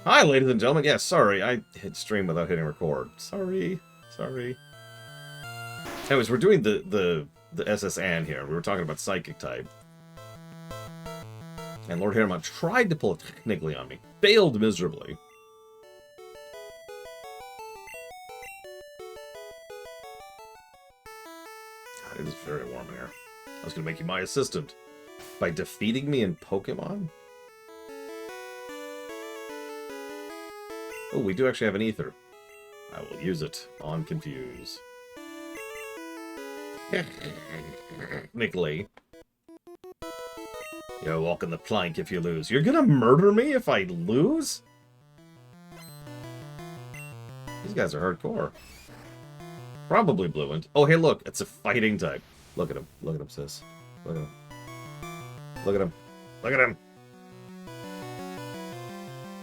Hi, ladies and gentlemen. Yeah, sorry, I hit stream without hitting record. Sorry. Anyways, we're doing the SS Anne here. We were talking about Psychic type. And Lord Harriman tried to pull it technically on me. Failed miserably. God, it is very warm in here. I was going to make you my assistant. By defeating me in Pokemon? Oh, we do actually have an ether. I will use it on Confuse. Nicolay. You're walking the plank if you lose. You're gonna murder me if I lose? These guys are hardcore. Probably Bluent. Oh, hey, look. It's a fighting type. Look at him. Look at him, sis. Look at him. Look at him. Look at him.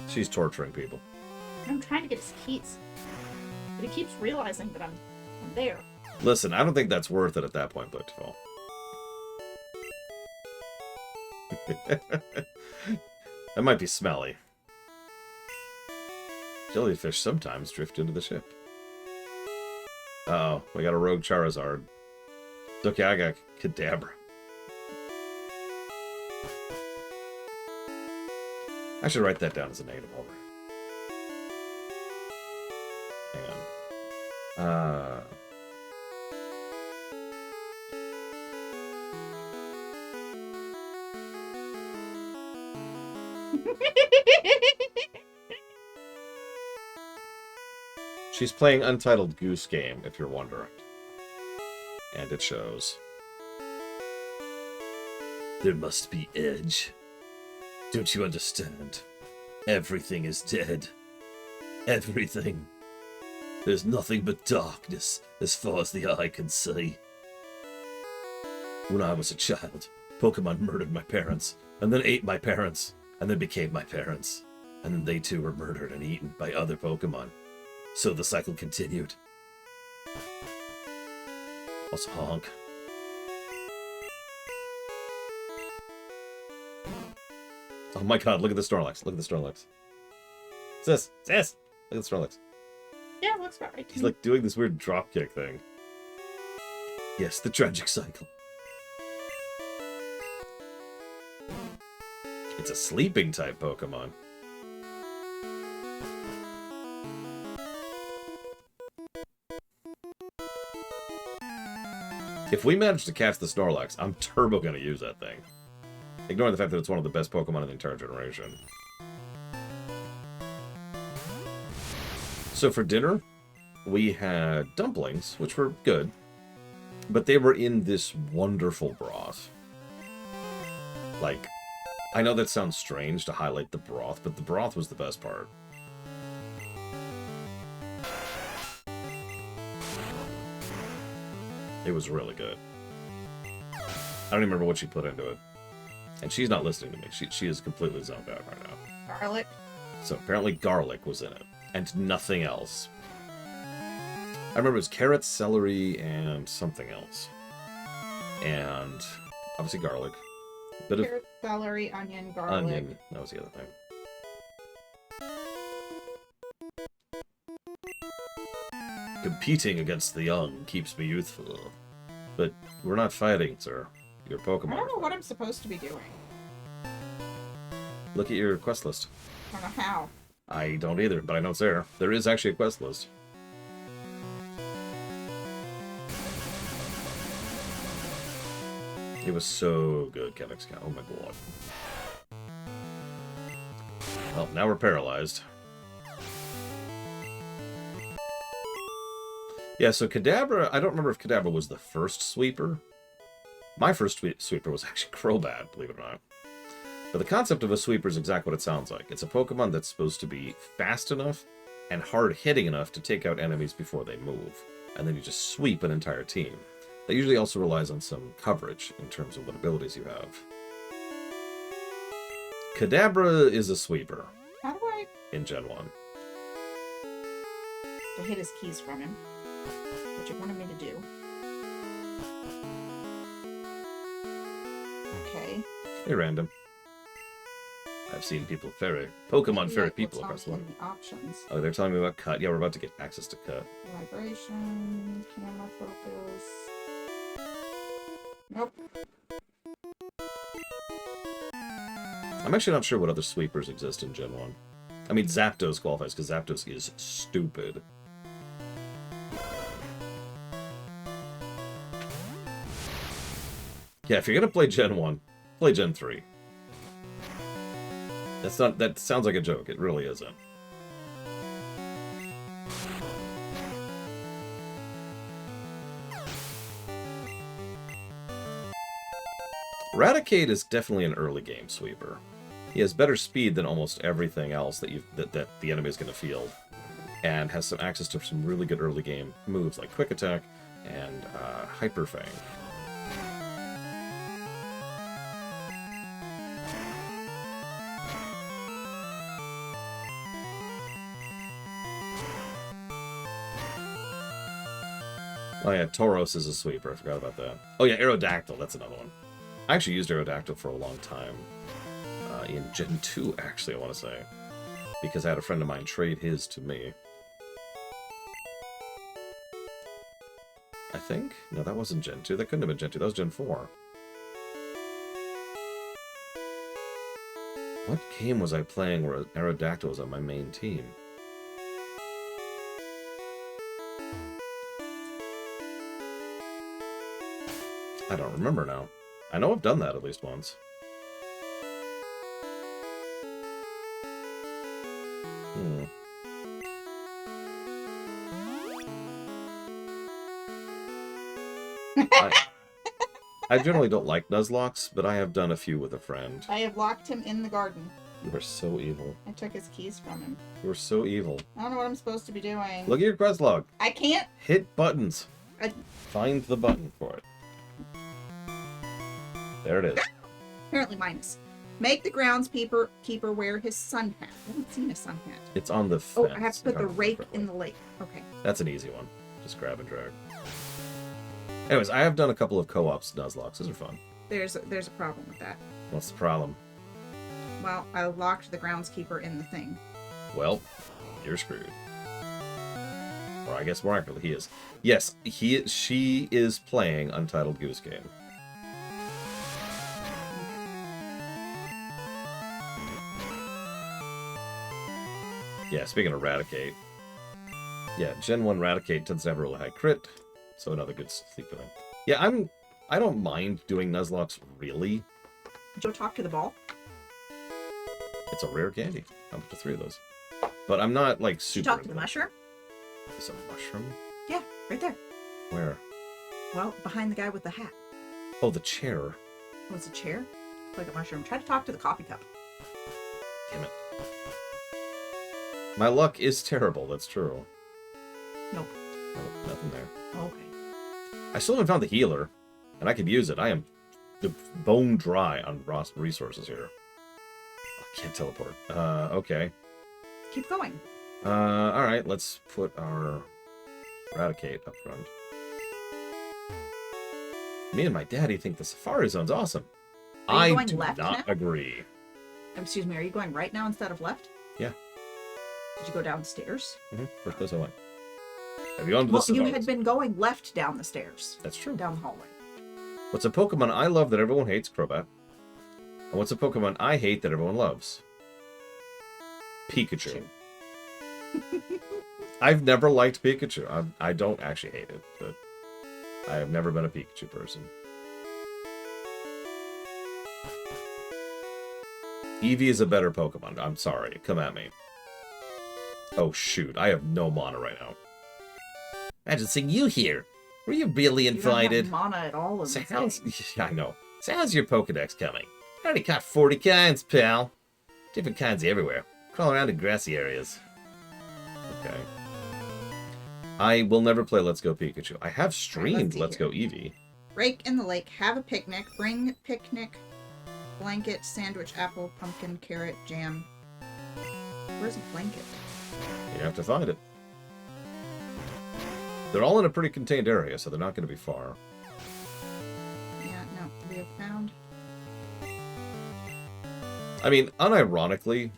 She's torturing people. I'm trying to get his keys. But he keeps realizing that I'm there. Listen, I don't think that's worth it at that point, but well. That might be smelly. Jellyfish sometimes drift into the ship. Uh-oh, we got a rogue Charizard. Dokaga Kadabra. I should write that down as a negative over. Hang on. She's playing Untitled Goose Game, if you're wondering. And it shows. There must be edge. Don't you understand? Everything is dead. Everything. There's nothing but darkness as far as the eye can see. When I was a child, Pokemon murdered my parents, and then ate my parents, and then became my parents. And then they too were murdered and eaten by other Pokemon. So the cycle continued. What's honk? Oh my god, look at the Snorlax. Look at the Snorlax. Sis! Look at the Snorlax. Yeah, looks about right. He's like doing this weird dropkick thing. Yes, the tragic cycle. It's a sleeping type Pokemon. If we manage to catch the Snorlax, I'm turbo gonna use that thing. Ignoring the fact that it's one of the best Pokemon in the entire generation. So for dinner, we had dumplings, which were good. But they were in this wonderful broth. Like, I know that sounds strange to highlight the broth, but the broth was the best part. It was really good. I don't even remember what she put into it. And she's not listening to me. She is completely zoned out right now. Garlic. So apparently garlic was in it. And nothing else. I remember it was carrots, celery, and something else. And obviously garlic. Bit of Carrot, celery, onion, garlic. onion. That was the other thing. Competing against the young keeps me youthful. But we're not fighting, sir. Your Pokemon. I don't know what I'm supposed to be doing. Look at your quest list. I don't know how. I don't either, but I know it's there. There is actually a quest list. It was so good, Kennex. Oh my god. Well, now we're paralyzed. Yeah, so Kadabra, I don't remember if Kadabra was the first sweeper. My first sweeper was actually Crobat, believe it or not. But the concept of a sweeper is exactly what it sounds like. It's a Pokemon that's supposed to be fast enough and hard-hitting enough to take out enemies before they move. And then you just sweep an entire team. That usually also relies on some coverage in terms of what abilities you have. Kadabra is a sweeper. How do I In Gen 1. hit his keys from him? What you wanted me to do. Okay. Hey, random. I've seen people Pokemon Maybe, ferry like, people what's across the not world. in the options. Oh, they're telling me about cut. Yeah, we're about to get access to cut. Vibration, camera focus. Nope. I'm actually not sure what other sweepers exist in Gen 1. I mean, Zapdos qualifies, because Zapdos is stupid. Yeah, if you're gonna play Gen 1, play Gen 3. That sounds like a joke. It really isn't. Raticate is definitely an early game sweeper. He has better speed than almost everything else that the enemy is going to field, and has some access to some really good early game moves like Quick Attack and Hyper Fang. Oh yeah, Tauros is a sweeper. I forgot about that. Oh yeah, Aerodactyl. That's another one. I actually used Aerodactyl for a long time. In Gen 2, actually, I want to say. Because I had a friend of mine trade his to me. I think? No, that wasn't Gen 2. That couldn't have been Gen 2. That was Gen 4. What game was I playing where Aerodactyl was on my main team? I don't remember now. I know I've done that at least once. I generally don't like Nuzlockes, but I have done a few with a friend. I have locked him in the garden. You are so evil. I took his keys from him. You are so evil. I don't know what I'm supposed to be doing. Look at your quest log. I can't. Hit buttons. I... Find the button for it. There it is. Apparently minus. Make the groundskeeper wear his sun hat. I haven't seen a sun hat. It's on the fence. Oh, I have to put the rake in the lake. Okay. That's an easy one. Just grab and drag. Anyways, I have done a couple of co-ops Nuzlockes. Those are fun. There's a problem with that. What's the problem? Well, I locked the groundskeeper in the thing. Well, you're screwed. Or I guess more accurately, he is. Yes, she is playing Untitled Goose Game. Yeah, speaking of Raticate. Yeah, Gen 1 Raticate tends to have a really high crit, so another good sleeper thing. Yeah, I don't mind doing Nuzlockes, really. Joe, talk to the ball. It's a rare candy. I'm up to 3 of those. But I'm not, like, Did super... you talk to the mushroom? Is it a mushroom? Yeah, right there. Where? Well, behind the guy with the hat. Oh, the chair. Oh, it's a chair? Like a mushroom. Try to talk to the coffee cup. Damn it. My luck is terrible, that's true. Nope. Nope, nothing there. Okay. I still haven't found the healer, and I could use it. I am bone dry on resources here. I can't teleport. Okay. Keep going. Alright, let's put our Raticate up front. Me and my daddy think the Safari Zone's awesome. Are you I going do left not now? agree. Excuse me, are you going right now instead of left? Yeah. Did you go downstairs? First place I went. Have you gone to the Well, you Safari had Zone? been going left down the stairs. That's true. Down the hallway. What's a Pokemon I love that everyone hates? Crobat. And what's a Pokemon I hate that everyone loves? Pikachu. I've never liked Pikachu. I don't actually hate it, but I have never been a Pikachu person. Eevee is a better Pokemon. I'm sorry. Come at me. Oh, shoot. I have no mana right now. Imagine seeing you here. Were you really invited? You don't have mana at all in So this how's, game. yeah, I know. So how's your Pokedex coming? I already caught 40 kinds, pal. Different kinds everywhere. Crawl around in grassy areas. Okay. I will never play Let's Go Pikachu. I have streamed see Let's here. Go Eevee. Rake in the lake, have a picnic, bring picnic, blanket, sandwich, apple, pumpkin, carrot, jam. Where's a blanket? You have to find it. They're all in a pretty contained area, so they're not going to be far. Yeah, no, we have found. I mean, unironically,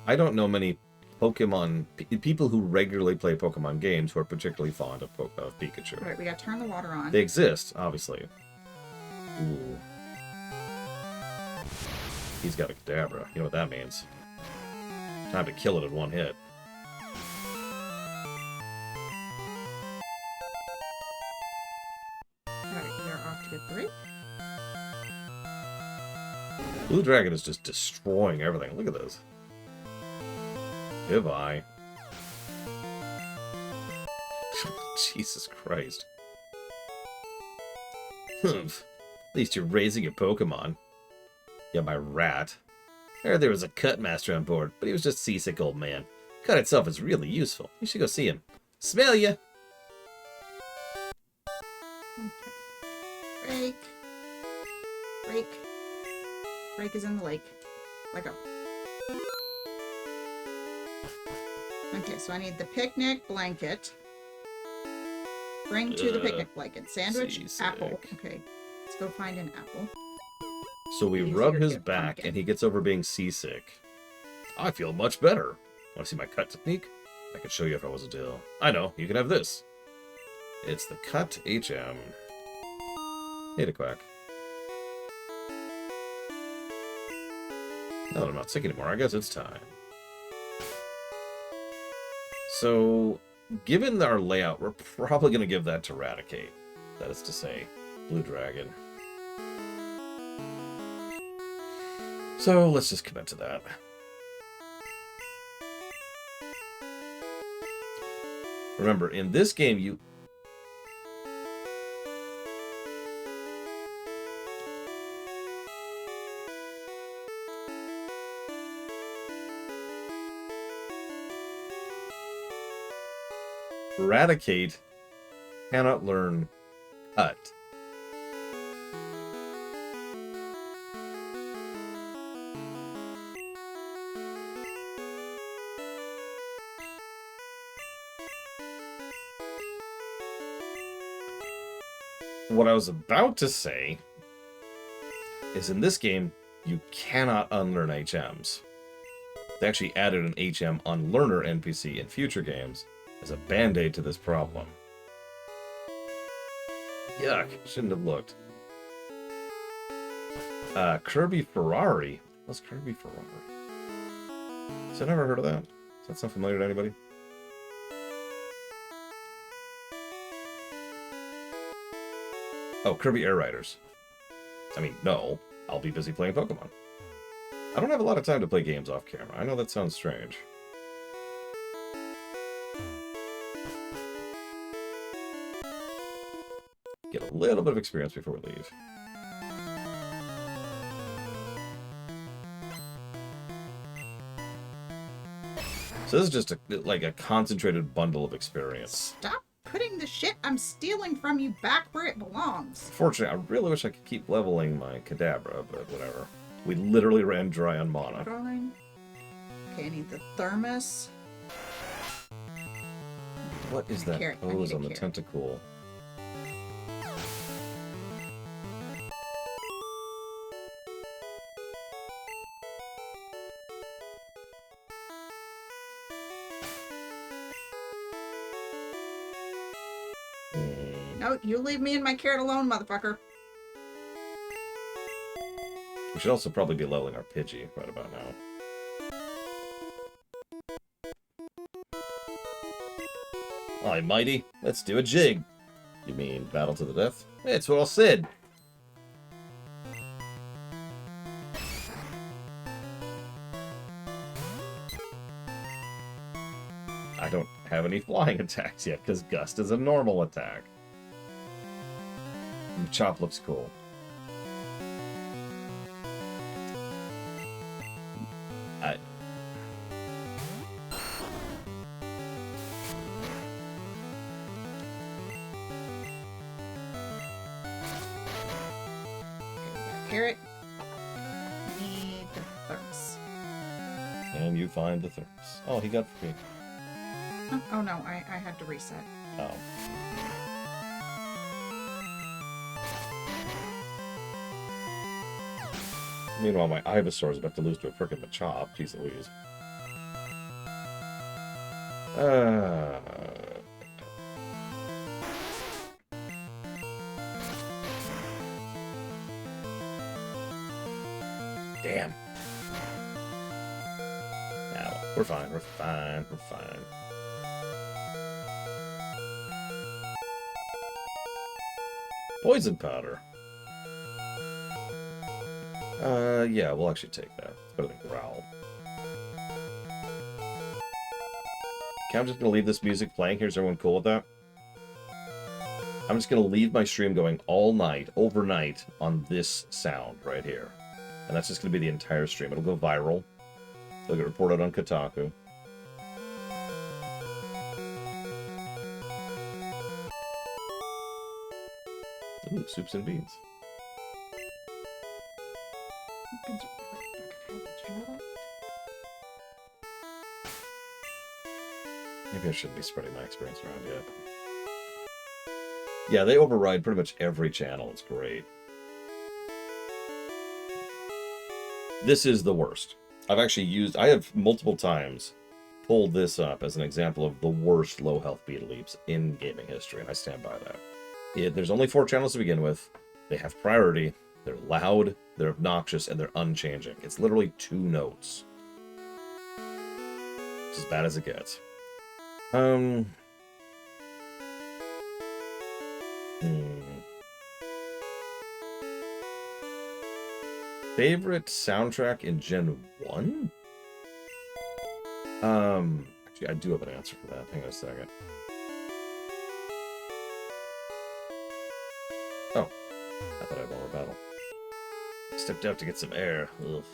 I don't know many Pokemon people who regularly play Pokemon games who are particularly fond of, Pikachu. Alright, we gotta turn the water on. They exist, obviously. Ooh. He's got a Kadabra. You know what that means. Time to kill it in one hit. Alright, we are off to get the raid. Blue Dragon is just destroying everything. Look at this. Goodbye. Jesus Christ. Humph. At least you're raising your Pokemon. Yeah, my rat. I heard there was a cut master on board, but he was just seasick old man. Cut itself is really useful. You should go see him. Smell ya! Break. Break. Break is in the lake. Let go. Okay, so I need the picnic blanket. Bring to the picnic blanket. Sandwich, seasick. apple. Okay, let's go find an apple. So we Easier rub his to back, pumpkin. and he gets over being seasick. I feel much better. Want to see my cut technique? I could show you if I was a dill. I know, you can have this. It's the Cut HM. Hey, quack. Now that I'm not sick anymore, I guess it's time. So, given our layout, we're probably going to give that to Raticate. That is to say, Blue Dragon. So, let's just commit to that. Remember, in this game, you... Raticate cannot learn Cut. What I was about to say is in this game, you cannot unlearn HMs. They actually added an HM unlearner NPC in future games as a band-aid to this problem. Yuck, shouldn't have looked. Kirby Ferrari? What's Kirby Ferrari? Has I never heard of that? Does that sound familiar to anybody? Oh, Kirby Air Riders. I mean, no. I'll be busy playing Pokemon. I don't have a lot of time to play games off camera. I know that sounds strange. Get a little bit of experience before we leave. So this is just like a concentrated bundle of experience. Stop putting the shit I'm stealing from you back where it belongs. Fortunately, I really wish I could keep leveling my Kadabra, but whatever. We literally ran dry on mana. Drawing. Okay, I need the thermos. What is that Carrot. I pose need a on the carrot. tentacle? No, you leave me and my carrot alone, motherfucker. We should also probably be leveling our Pidgey right about now. Aye, mighty, let's do a jig. You mean battle to the death? It's what I said. I don't have any flying attacks yet, because Gust is a normal attack. And Chop looks cool. Carrot. Need the thermos. And you find the thermos. Oh, he got free. Oh no, I had to reset. Oh. Meanwhile, my Ivysaur is about to lose to a frickin' Machop. Jeez Louise. Damn. Now, we're fine, we're fine, we're fine. Poison powder. Yeah, we'll actually take that. It's better than Growl. Okay, I'm just gonna leave this music playing here. Is everyone cool with that? I'm just gonna leave my stream going all night, overnight, on this sound right here. And that's just gonna be the entire stream. It'll go viral. It'll get reported on Kotaku. Ooh, soups and beans. Maybe I shouldn't be spreading my experience around yet. Yeah, they override pretty much every channel. It's great. This is the worst. I have multiple times pulled this up as an example of the worst low health beat leaps in gaming history, and I stand by that. There's only 4 channels to begin with. They have priority. They're loud, they're obnoxious, and they're unchanging. It's literally 2 notes. It's as bad as it gets. Favorite soundtrack in Gen 1? Actually, I do have an answer for that. Hang on a second. Oh, I thought I had one more battle. Stepped out to get some air. Ugh.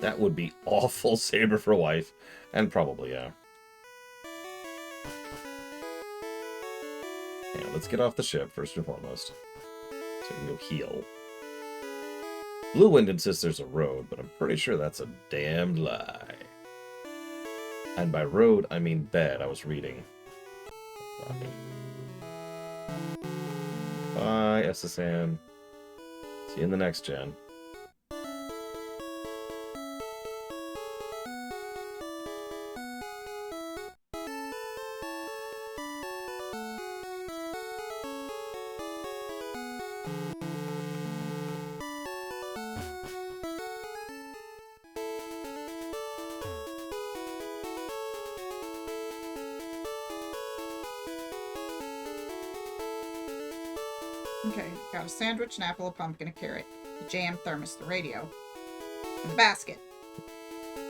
That would be awful, Saber for wife. And probably, yeah. Yeah, let's get off the ship, first and foremost. So we can go heal. Blue Wind insists there's a road, but I'm pretty sure that's a damned lie. And by road, I mean bed. I was reading. Bye, SSN. See you in the next gen. Okay, got a sandwich, an apple, a pumpkin, a carrot, a jam, thermos, the radio, and the basket.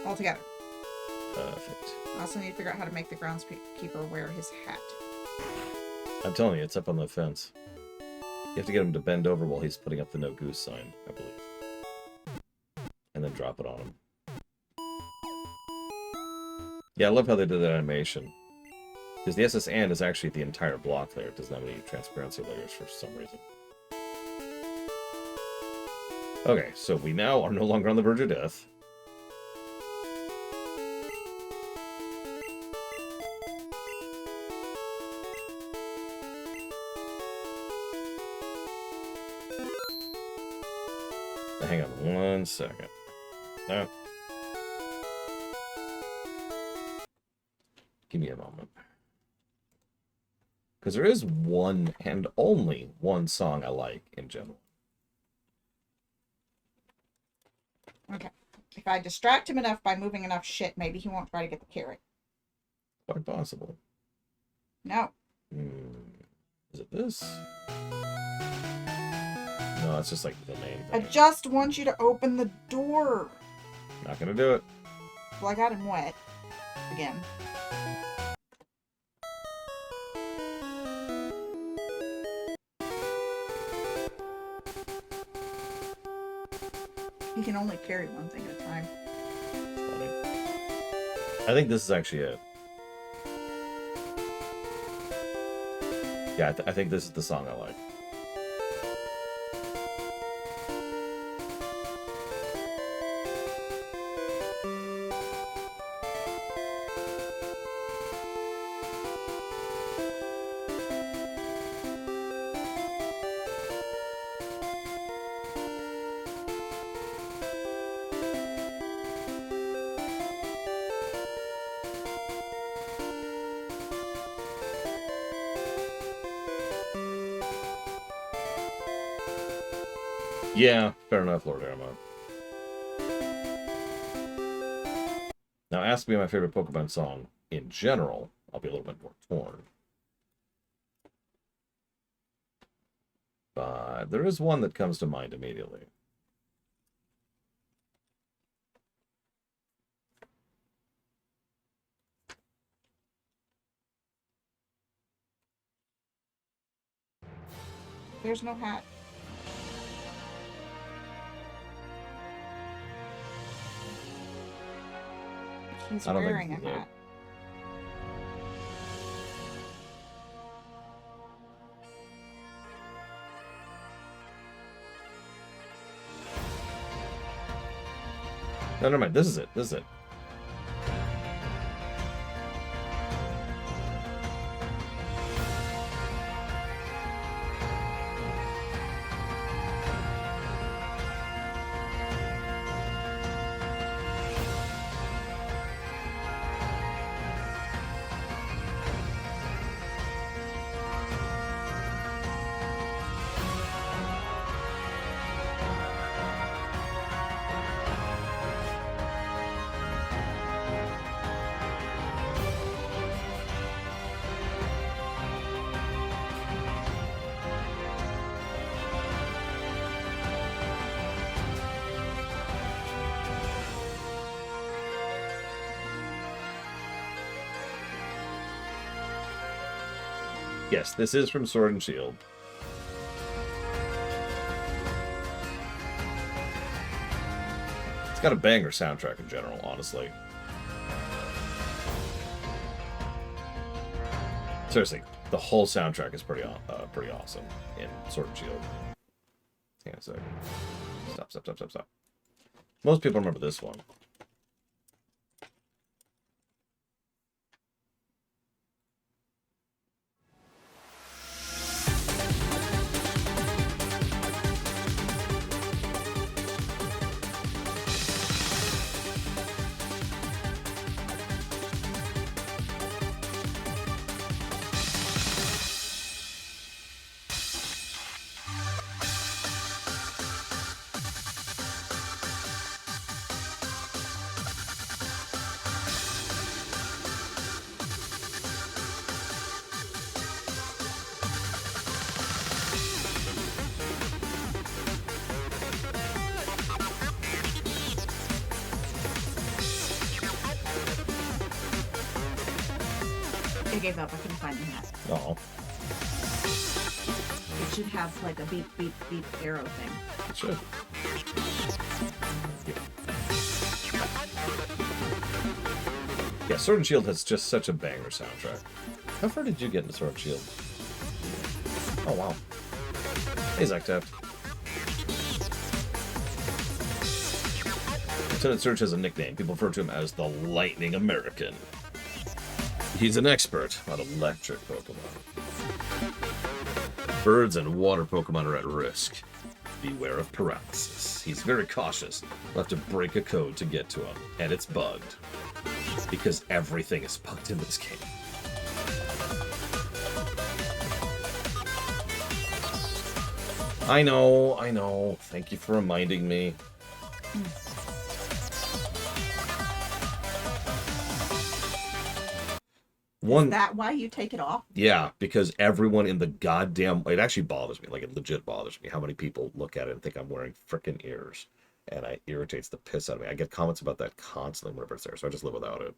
All together. Perfect. I also need to figure out how to make the groundskeeper wear his hat. I'm telling you, it's up on the fence. You have to get him to bend over while he's putting up the no goose sign, I believe. And then drop it on him. Yeah, I love how they did that animation. Because the SS and is actually the entire block layer. It doesn't have any transparency layers for some reason. Okay, so we now are no longer on the verge of death. Hang on 1 second. No. Give me a moment. Because there is one and only one song I like in general. Okay. If I distract him enough by moving enough shit, maybe he won't try to get the carrot. Quite possible. No. Is it this? No, it's just like the main I thing. just want you to open the door. Not gonna do it. Well, I got him wet. Again. He can only carry one thing at a time. Funny. I think this is actually it. Yeah, I think this is the song I like. Yeah, fair enough, Lord Aramon. Now, ask me my favorite Pokemon song in general. I'll be a little bit more torn. But there is one that comes to mind immediately. There's no hat. He's I don't wearing think a hat. No, never mind. This is it. This is it. Yes, this is from Sword and Shield. It's got a banger soundtrack in general, honestly. Seriously, the whole soundtrack is pretty awesome in Sword and Shield. Hang on a second. Stop. Most people remember this one. I gave up. I couldn't find the hat. Oh, It should have like a beep, beep, beep arrow thing. it should. Yeah, Sword and Shield has just such a banger soundtrack. How far did you get into Sword and Shield? Oh, wow. Hey, Zach Taft. Lieutenant Surge has a nickname. People refer to him as the Lightning American. He's an expert on electric Pokemon. Birds and water Pokemon are at risk. Beware of paralysis. He's very cautious. We'll have to break a code to get to him, and it's bugged. Because everything is bugged in this game. I know. Thank you for reminding me. Is that why you take it off? Yeah, because everyone in the goddamn... It actually bothers me. Like, it legit bothers me how many people look at it and think I'm wearing frickin' ears. And it irritates the piss out of me. I get comments about that constantly whenever it's there, so I just live without it.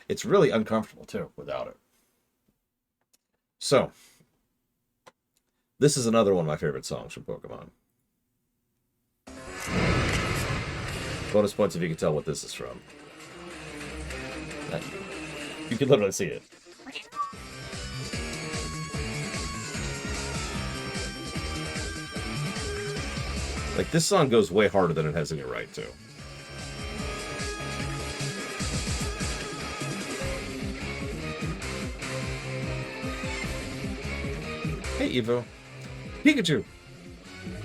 It's really uncomfortable, too, without it. So, this is another one of my favorite songs from Pokemon. Bonus points if you can tell what this is from. You can literally see it. Like, this song goes way harder than it has any right to. Hey, Evo. Pikachu!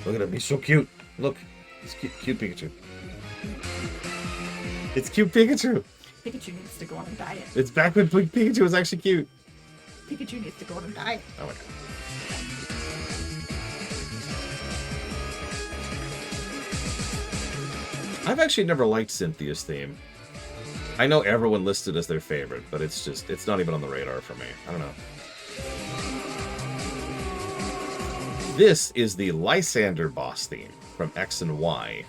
Look at him, he's so cute. Look, it's cute Pikachu. It's cute Pikachu! Pikachu needs to go on a diet. It's back when Pikachu was actually cute. Pikachu needs to go on a diet. Oh my god. I've actually never liked Cynthia's theme. I know everyone listed as their favorite, but it's not even on the radar for me. I don't know. This is the Lysander boss theme from X and Y.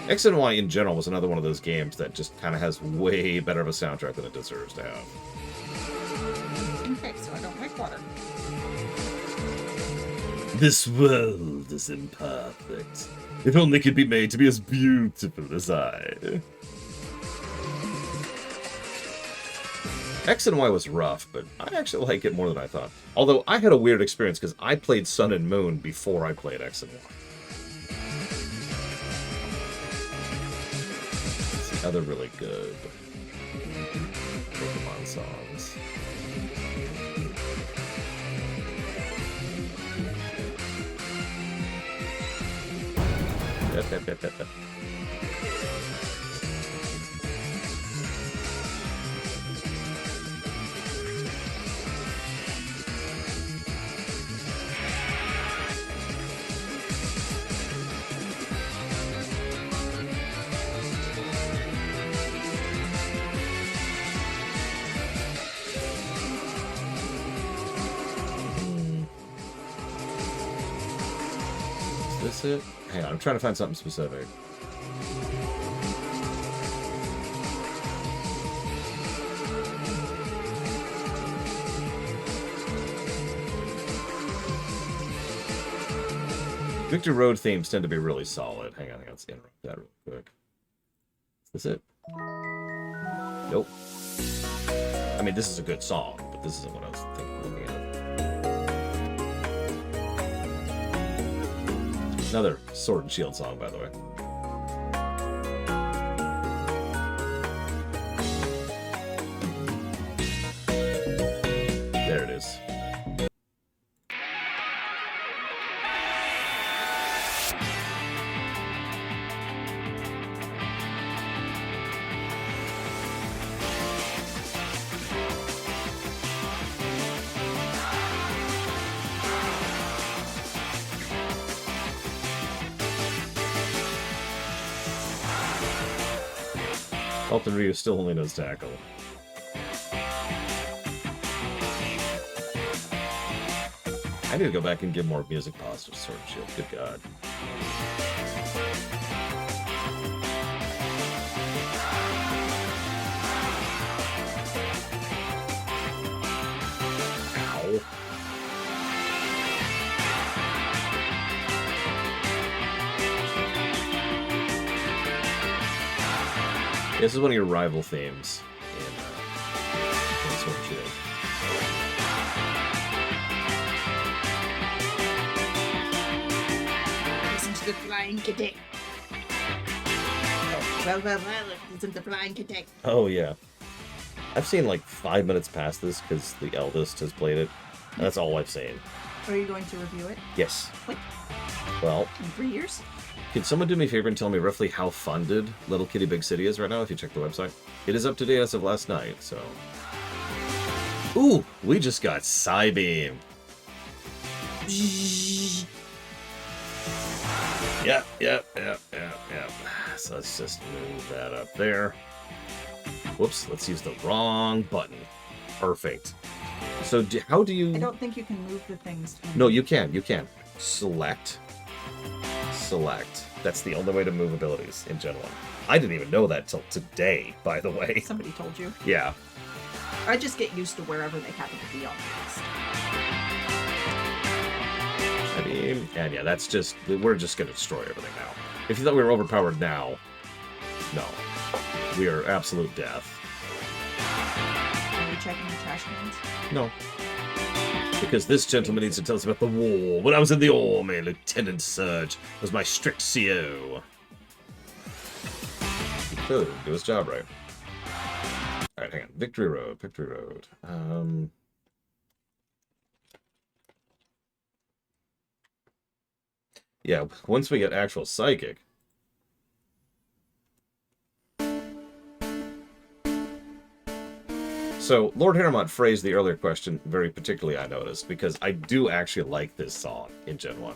X and Y in general was another one of those games that just kind of has way better of a soundtrack than it deserves to have. Okay, so I don't like water. This world is imperfect. If only it could be made to be as beautiful as I. X and Y was rough, but I actually like it more than I thought. Although I had a weird experience because I played Sun and Moon before I played X and Y. It's the other really good Pokemon songs. Yep. Is this it? Hang on, I'm trying to find something specific. Victory Road themes tend to be really solid. Hang on, let's interrupt that real quick. Is this it? Nope. I mean, this is a good song, but this isn't what I was looking at. Another Sword and Shield song, by the way. There it is. Elton Ryu still only knows tackle. I need to go back and give more music positive Sword and Shield. Good God. Ow. This is one of your rival themes in Sword and Shield. Listen to the flying cadet. Well, listen to the flying cadet. Oh, yeah. I've seen like 5 minutes past this because the eldest has played it. And that's all I've seen. Are you going to review it? Yes. Wait, Well, in 3 years? could someone do me a favor and tell me roughly how funded Little Kitty Big City is right now if you check the website? It is up to date as of last night, so... Ooh, we just got Psybeam. Yep. So let's just move that up there. Whoops, let's use the wrong button. Perfect. So how do you... I don't think you can move the things. No, you can. Select. That's the only way to move abilities in Gen 1. I didn't even know that till today, by the way. Somebody told you. Yeah. I just get used to wherever they happen to be on the list. I mean, and yeah, that's just... We're just going to destroy everything now. If you thought we were overpowered now, no. We are absolute death. Are you checking the trash cans? No. Because this gentleman needs to tell us about the war. When I was in the army, Lieutenant Surge was my strict CO. Clearly didn't do his job right. Alright, hang on. Victory Road. Yeah, once we get actual Psychic... So, Lord Harrowmont phrased the earlier question very particularly, I noticed, because I do actually like this song in Gen 1.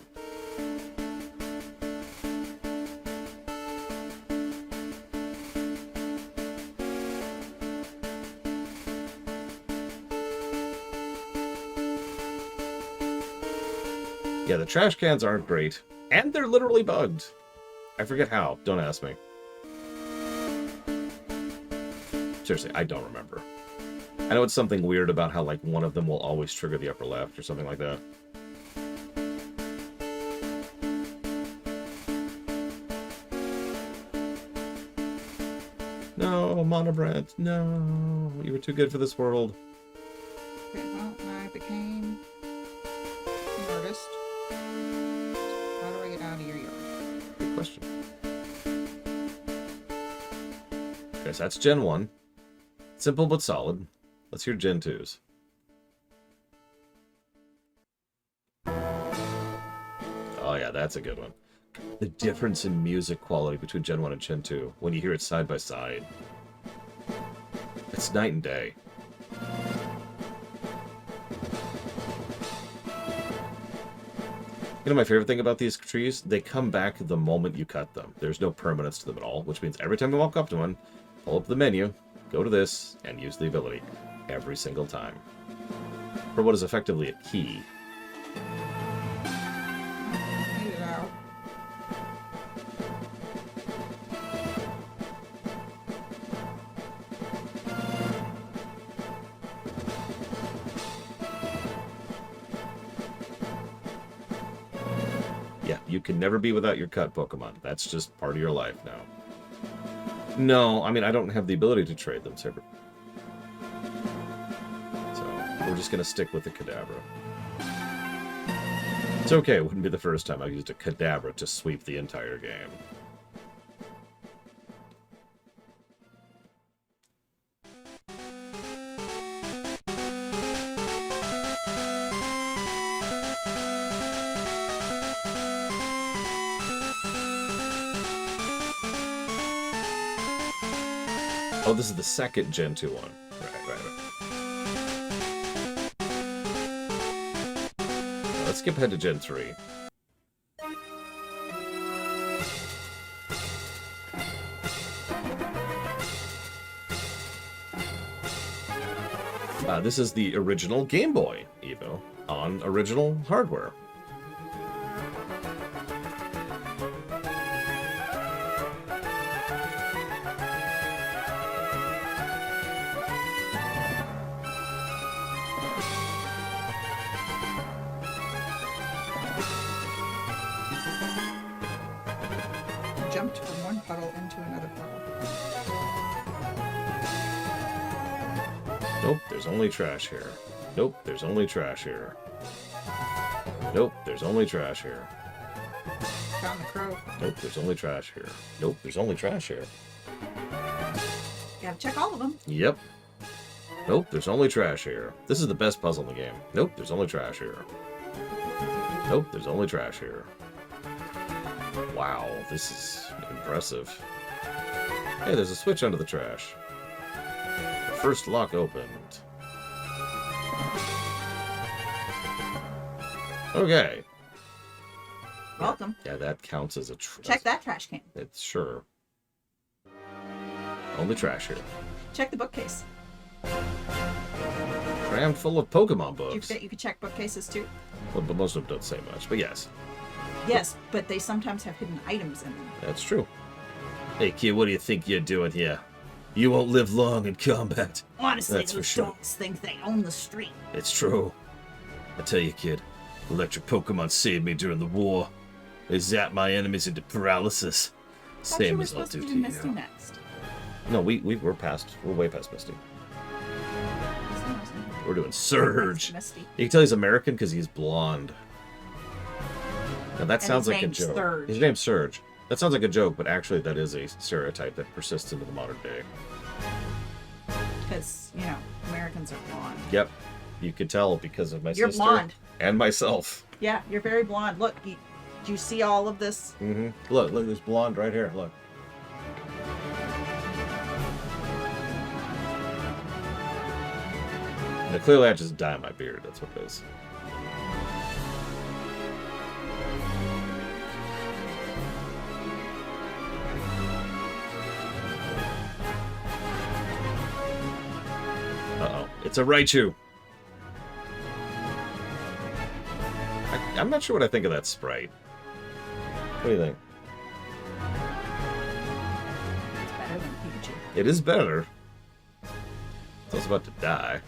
Yeah, the trash cans aren't great. And they're literally bugged. I forget how. Don't ask me. Seriously, I don't remember. I know it's something weird about how, like, one of them will always trigger the upper left or something like that. No, Monobrand, no. You were too good for this world. Okay, well, I became an artist. How do I get out of your yard? Good question. Okay, so that's Gen 1. Simple but solid. Let's hear Gen 2's. Oh yeah, that's a good one. The difference in music quality between Gen 1 and Gen 2, when you hear it side by side. It's night and day. You know my favorite thing about these trees? They come back the moment you cut them. There's no permanence to them at all, which means every time you walk up to one, pull up the menu, go to this, and use the ability. Every single time. For what is effectively a key. Get it out. Yeah, you can never be without your cut Pokemon. That's just part of your life now. No, I mean, I don't have the ability to trade them, Saber. So, we're just going to stick with the Kadabra. It's okay, it wouldn't be the first time I've used a Kadabra to sweep the entire game. Oh, this is the second Gen 2 one. Right. Let's skip ahead to Gen 3. This is the original Game Boy Evo on original hardware. Jumped from one puddle into another puddle. Nope, there's only trash here. Nope, there's only trash here. Nope, there's only trash here. Found the crow. Nope, there's only trash here. Nope, there's only trash here. Gotta check all of them. Yep. Nope, there's only trash here. This is the best puzzle in the game. Nope, there's only trash here. Nope, there's only trash here. Wow, this is impressive. Hey, there's a switch under the trash. The first lock opened. Okay. Welcome. Yeah, that counts as a Check that trash can. It's sure. Only trash here. Check the bookcase. Crammed full of Pokemon Do you books. forget you could check bookcases too? Well, but most of them don't say much, but yes. Yes, but they sometimes have hidden items in them. That's true. Hey, kid, what do you think you're doing here? You won't live long in combat. Honestly, That's for those sure. dogs think they own the street. It's true. I tell you, kid, electric Pokemon saved me during the war. They zapped my enemies into paralysis. Thought you Same were as I'll supposed do to to do Misty you. next. No, we're way past Misty. We're doing Surge. Misty. You can tell he's American because he's blonde. Now that And sounds his like a name's joke. Surge. His name's Surge. That sounds like a joke, but actually that is a stereotype that persists into the modern day. Because, Americans are blonde. Yep. You could tell because of my You're sister blonde. and myself. Yeah, you're very blonde. Look, do you see all of this? Mm-hmm. Look, there's blonde right here. Look. Now, clearly I just dye my beard. That's what it is. Uh-oh. It's a Raichu. I'm I'm not sure what I think of that sprite. What do you think? It's better than Pikachu. It is better. It's also about to die.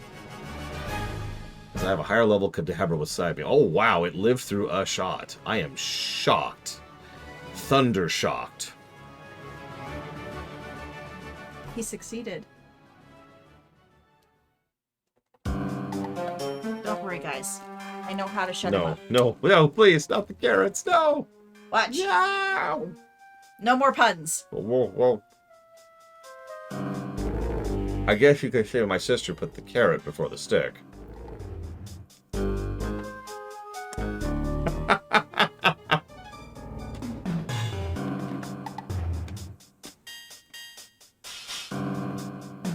Because I have a higher level Kadabra beside me. Oh, wow, it lived through a shot. I am shocked. Thunder shocked. He succeeded. Don't worry, guys. I know how to shut him up. No, please, not the carrots, no! Watch. No! No more puns. Whoa. I guess you could say my sister put the carrot before the stick.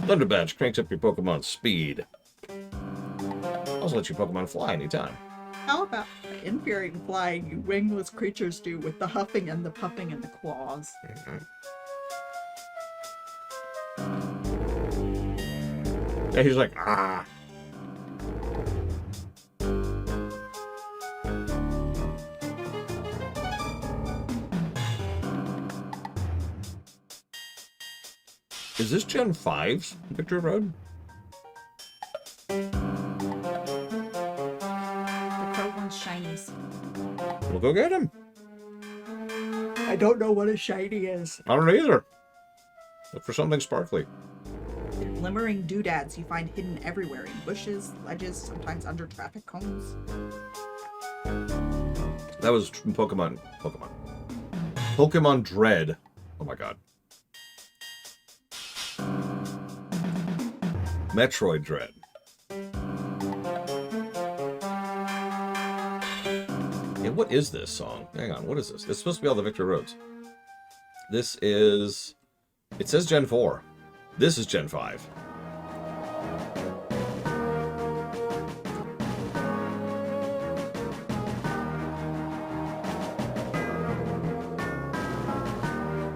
Thunder Badge cranks up your Pokemon's speed. Also lets your Pokemon fly anytime. How about inferior flying you wingless creatures do with the huffing and the puffing and the claws? Yeah, he's like, ah. Is this Gen 5's Victory Road? The crow wants shinies. We'll go get him. I don't know what a shiny is. I don't either. Look for something sparkly. They're glimmering doodads you find hidden everywhere in bushes, ledges, sometimes under traffic cones. That was from Pokemon Dread. Oh my god. Metroid Dread. Yeah, what is this song? Hang on, what is this? This is supposed to be all the Victory Roads. This is... It says Gen 4. This is Gen 5.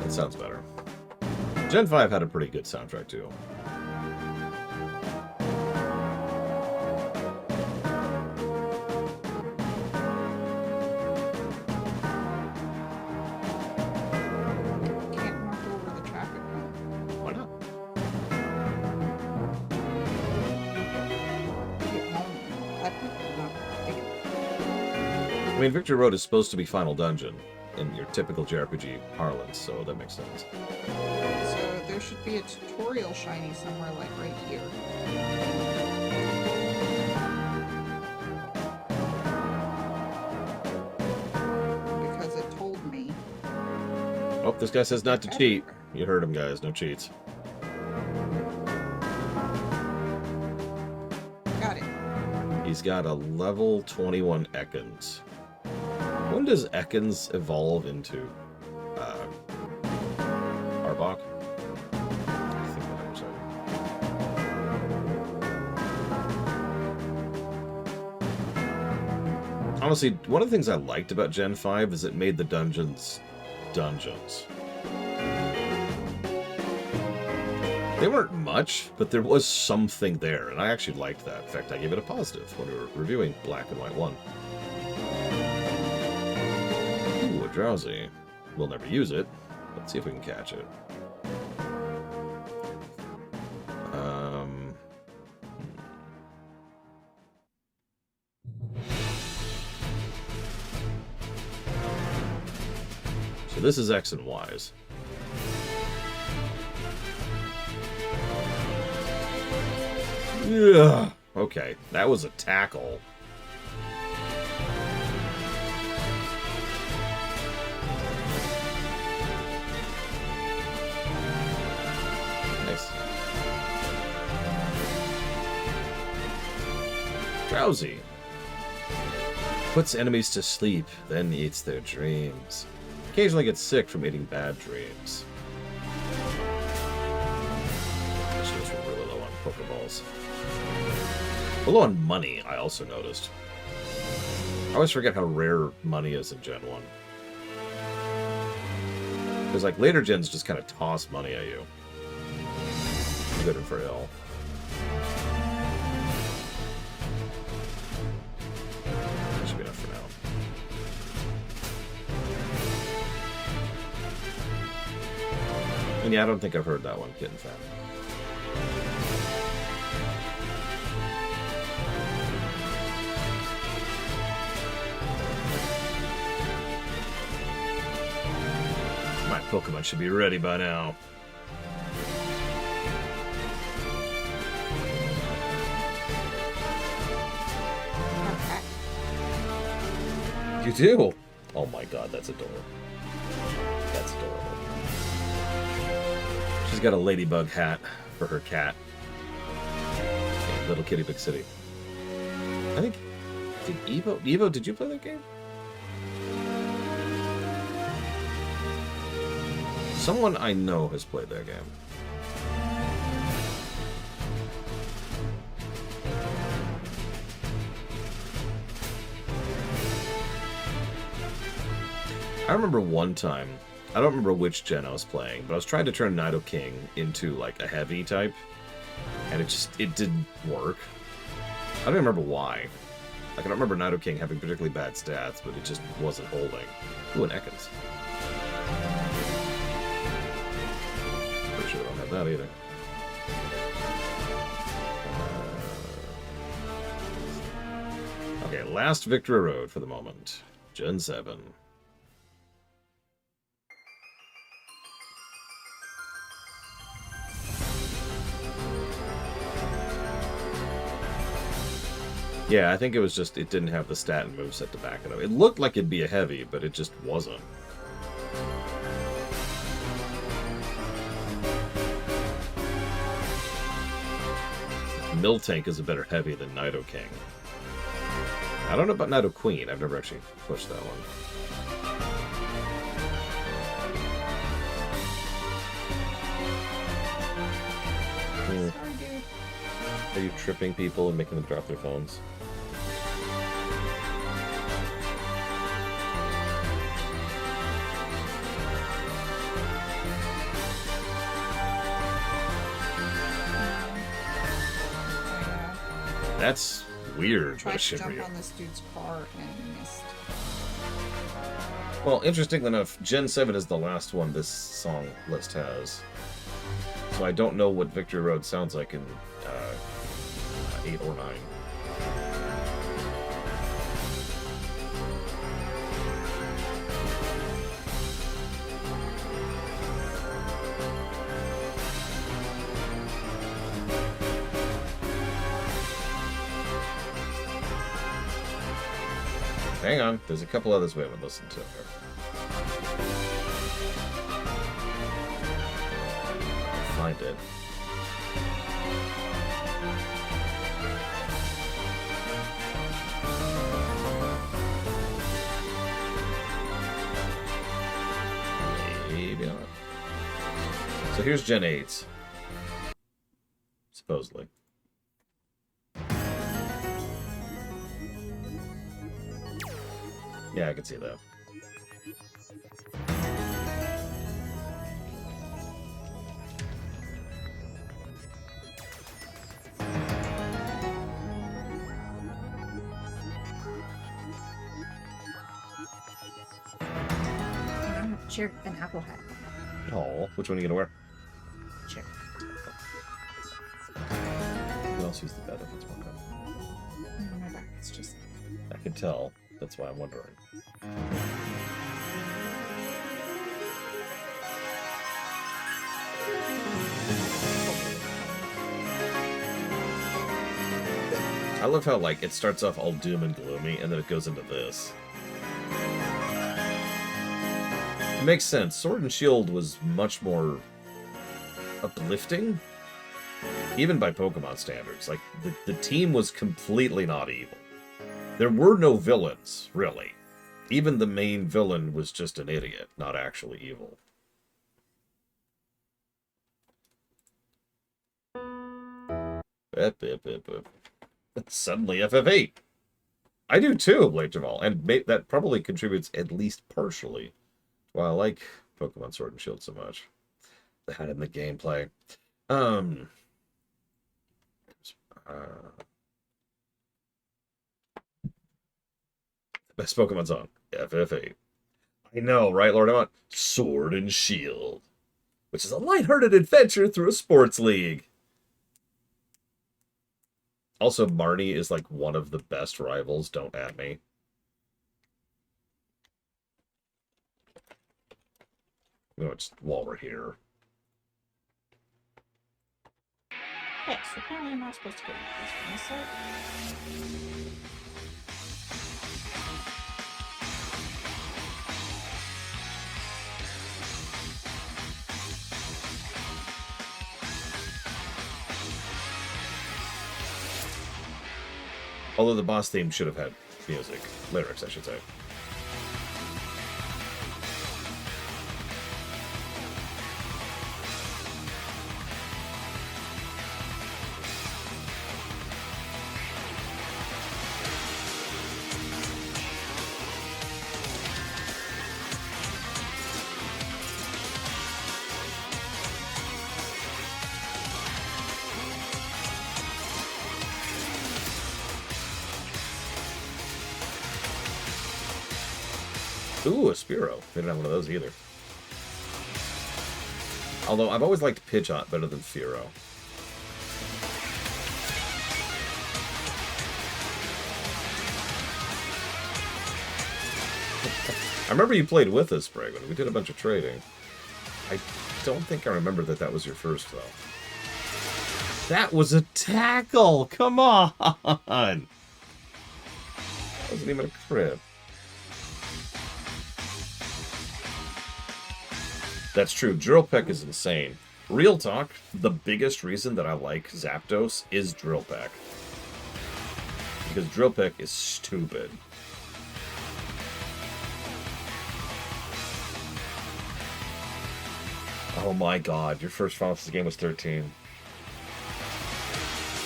That sounds better. Gen 5 had a pretty good soundtrack, too. I mean, Victory Road is supposed to be Final Dungeon in your typical JRPG parlance, so that makes sense. So there should be a tutorial shiny somewhere, like right here. Because it told me. Oh, this guy says not to cheat. You heard him, guys. No cheats. Got it. He's got a level 21 Ekans. When does Ekans evolve into Arbok? I think that was it. Honestly, one of the things I liked about Gen 5 is it made the dungeons dungeons. They weren't much, but there was something there, and I actually liked that. In fact, I gave it a positive when we were reviewing Black and White 1. Ooh, a Drowsy. We'll never use it. Let's see if we can catch it. So this is X and Y's. Yeah. Okay, that was a tackle. Nice. Drowsy. Puts enemies to sleep, then eats their dreams. Occasionally gets sick from eating bad dreams. Actually, we're really low on Pokeballs. We're low on money, I also noticed. I always forget how rare money is in Gen 1. Because, like, later gens just kind of toss money at you. For good and for ill. That should be enough for now. And yeah, I don't think I've heard that one, Kitten Fan. My Pokemon should be ready by now. Okay. You do? Oh my god, that's adorable. That's adorable. She's got a ladybug hat for her cat. Little Kitty Big City. I think... Did Evo, did you play that game? Someone I know has played that game. I remember one time, I don't remember which gen I was playing, but I was trying to turn Nidoking into like a heavy type, and it didn't work. I don't remember why. Like, I don't remember Nidoking having particularly bad stats, but it just wasn't holding. Ooh, an Ekans. Pretty sure I don't have that either. Okay, last Victory Road for the moment. Gen 7. Yeah, I think it was just, it didn't have the stat and moveset to back it up. It looked like it'd be a heavy, but it just wasn't. Miltank is a better heavy than Nidoking. I don't know about Nidoqueen. I've never actually pushed that one. Sorry, dude. Are you tripping people and making them drop their phones? That's weird. Tried to jump on this dude's car and missed. Well, interestingly enough, Gen 7 is the last one this song list has. So I don't know what Victory Road sounds like in 8 or 9. Hang on, there's a couple others we haven't listened to here. Find it. Maybe not. So here's Gen 8. Supposedly. Yeah, I can see that. I'm gonna cheer an apple hat. Oh, which one are you gonna wear? Cheer. Who else used the bed if it's more comfortable? My back is just. I can tell. That's why I'm wondering. I love how, like, it starts off all doom and gloomy, and then it goes into this. It makes sense. Sword and Shield was much more uplifting, even by Pokemon standards. Like, the team was completely not evil. There were no villains, really. Even the main villain was just an idiot, not actually evil. Suddenly FF8. I do too, Blade Jamal, and that probably contributes at least partially why I like Pokemon Sword and Shield so much. That in the gameplay. Best Pokemon song, FF8. I know, right, Lord? I want Sword and Shield. which is a lighthearted adventure through a sports league. Also, Marnie is like one of the best rivals. Don't at me. No, it's while we're here. Yes, apparently I'm not supposed to go this from this side. Although the boss theme should have had music. Lyrics, I should say. Ooh, a Spearow. They didn't have one of those either. Although, I've always liked Pidgeot better than Fearow. I remember you played with us, Bragon. We did a bunch of trading. I don't think I remember that that was your first, though. That was a tackle! Come on! That wasn't even a crit. That's true. Drillpeck is insane. Real talk, the biggest reason that I like Zapdos is Drillpeck. Because Drillpeck is stupid. Oh my god, your first Final Fantasy game was 13.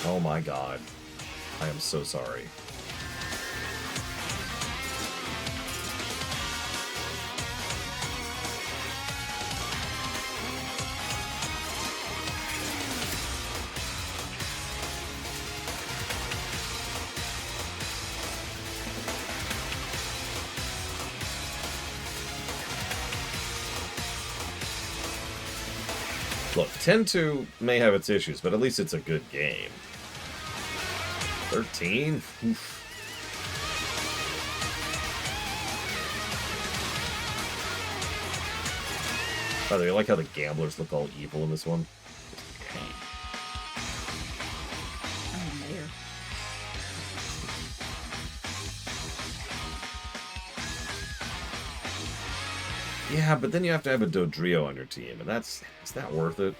Oh my god. I am so sorry. Look, 10-2 may have its issues, but at least it's a good game. 13? Oof. By the way, I like how the gamblers look all evil in this one. I'm a mayor. Yeah, but then you have to have a Dodrio on your team, and is that worth it?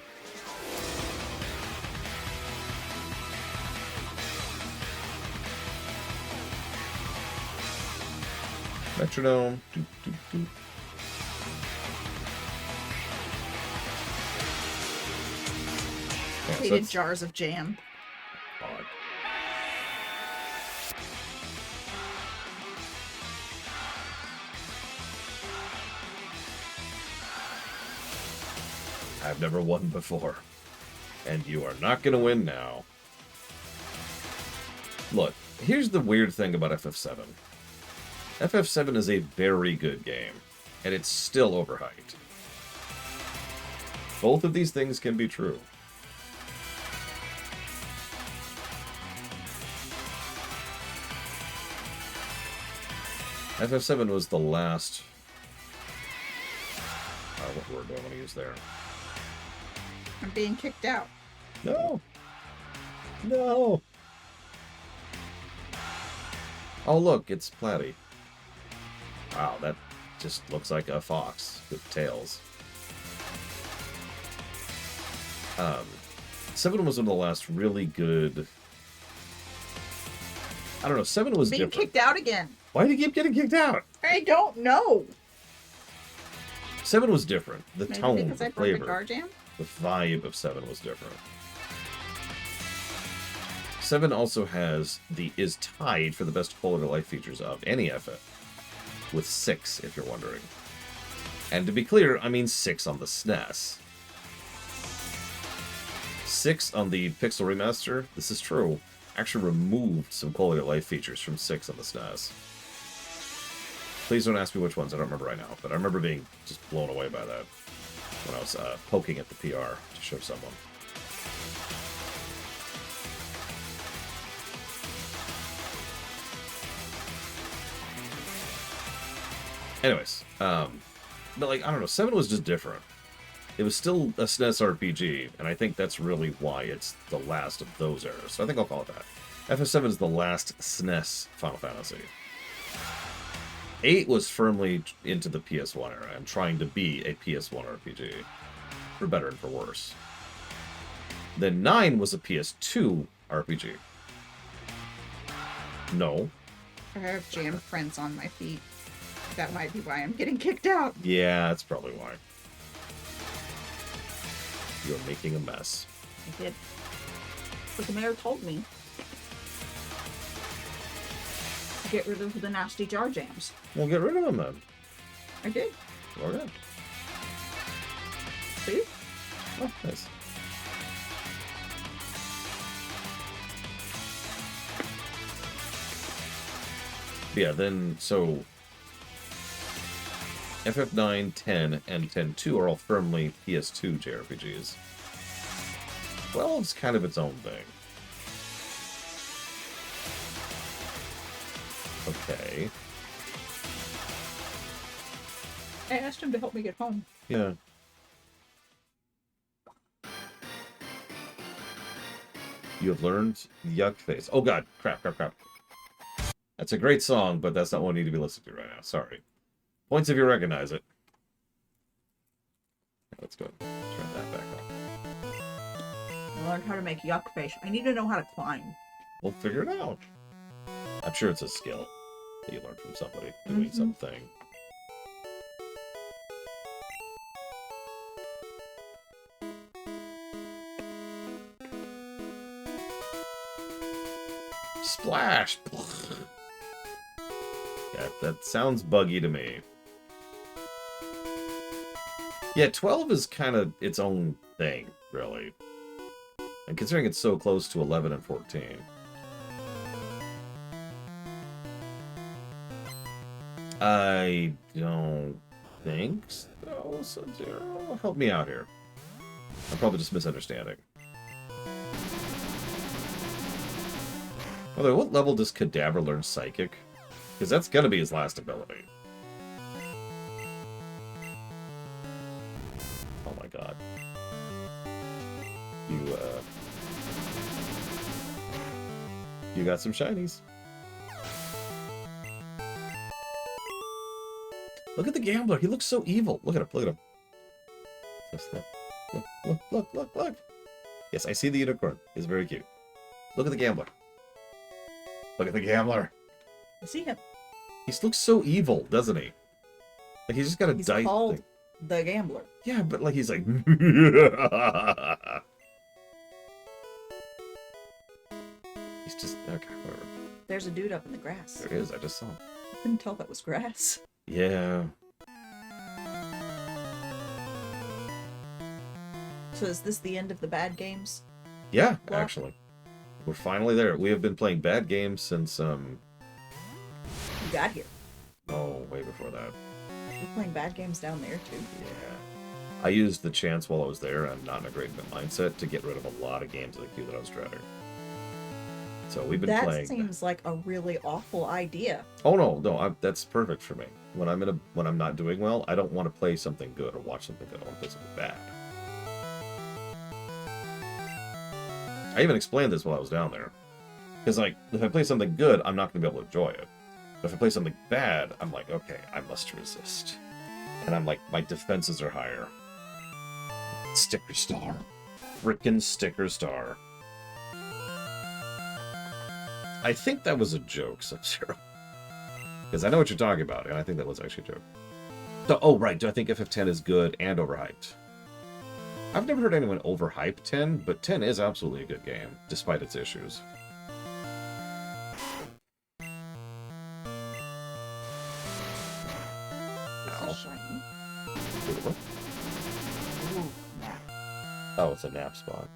Metronome. Doop, doop, doop. Yeah, so Hated it's jars of jam. odd. I've never won before. And you are not going to win now. Look, here's the weird thing about FF7. FF7 is a very good game, and it's still overhyped. Both of these things can be true. FF7 was the last... what word do I want to use there? I'm being kicked out. No! No! Oh, look, it's Platy. Wow, that just looks like a fox with tails. 7 was one of the last really good... I don't know, 7 was Being different. kicked out again. Why do you keep getting kicked out? I don't know. 7 was different. The Maybe tone, because the I broke a flavor, jar jam? the vibe of 7 was different. 7 also is tied for the best quality of life features of any FF, with 6, if you're wondering. And to be clear, I mean 6 on the SNES. 6 on the Pixel Remaster, this is true, actually removed some quality of life features from 6 on the SNES. Please don't ask me which ones, I don't remember right now, but I remember being just blown away by that. when I was poking at the PR to show someone. Anyways, but like, I don't know, 7 was just different. It was still a SNES RPG, and I think that's really why it's the last of those eras. So I think I'll call it that. FF7 is the last SNES Final Fantasy. 8 was firmly into the PS1 era and trying to be a PS1 RPG. For better and for worse. Then 9 was a PS2 RPG. No. I have jam prints on my feet. That might be why I'm getting kicked out. Yeah, that's probably why. You're making a mess. I did. But the mayor told me to get rid of the nasty jar jams. Well, get rid of them then. I did. Or good. See? Oh, nice. Yeah, then, so FF9, 10, and 10-2 are all firmly PS2 JRPGs. 12's kind of its own thing. Okay. I asked him to help me get home. Yeah. You have learned Yuck Face. Oh god, crap. That's a great song, but that's not what I need to be listening to right now. Sorry. Points if you recognize it. Let's go. Turn that back on. I learned how to make yuck face. I need to know how to climb. We'll figure it out. I'm sure it's a skill that you learn from somebody doing something. Splash! Yeah, that sounds buggy to me. Yeah, 12 is kind of its own thing, really. And considering it's so close to 11 and 14. I don't think so, Sub-Zero. Help me out here. I'm probably just misunderstanding. Although, what level does Kadabra learn Psychic? Because that's gonna be his last ability. Oh my god. You got some shinies. Look at the gambler. He looks so evil. Look at him. Look at him. Just look. Yes, I see the unicorn. He's very cute. Look at the gambler. Look at the gambler. I see him. He looks so evil, doesn't he? Like he's just got a He's dice called thing. the Gambler. Yeah, but like he's like. He's just okay. Whatever. There's a dude up in the grass. There he is. I just saw him. I couldn't tell that was grass. Yeah. So is this the end of the bad games? Yeah, Well- actually. We're finally there. We have been playing bad games since You got here. oh, way before that. We're playing bad games down there too. Yeah. I used the chance while I was there and not in a great mindset to get rid of a lot of games of the queue that I was dreading. So we've been That playing. seems like a really awful idea. Oh no, that's perfect for me. When I'm not doing well, I don't want to play something good or watch something good. I want to play something bad. I even explained this while I was down there. Because, like, if I play something good, I'm not going to be able to enjoy it. But if I play something bad, I'm like, okay, I must resist. And I'm like, my defenses are higher. Sticker star. Frickin' sticker star. I think that was a joke, Sub-Zero. Because I know what you're talking about, and I think that was actually a joke. So, oh, right, do I think FF10 is good and overhyped? I've never heard anyone overhype 10, but 10 is absolutely a good game, despite its issues. This Ow. is shiny. Ooh, nap. Oh, it's a nap spot.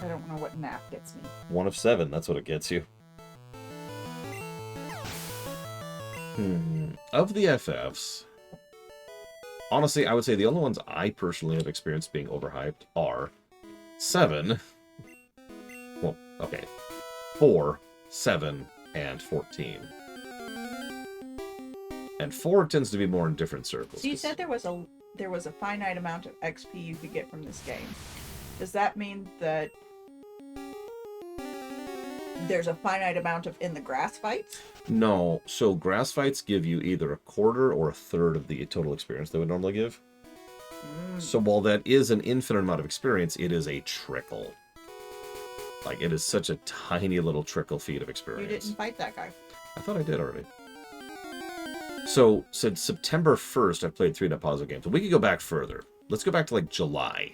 I don't know what nap gets me. 1 of 7, that's what it gets you. Of the FFs, Honestly, I would say the only ones I personally have experienced being overhyped are 7. Well, okay. 4, 7, and 14. And 4 tends to be more in different circles. So you said there was a finite amount of XP you could get from this game. Does that mean that there's a finite amount of in the grass fights? No, so grass fights give you either a quarter or a third of the total experience they would normally give. So while that is an infinite amount of experience, it is a trickle. Like, it is such a tiny little trickle feed of experience. You didn't fight that guy. I thought I did already. So, since September 1st, I've played 3 net positive games. But we could go back further. Let's go back to, like, July.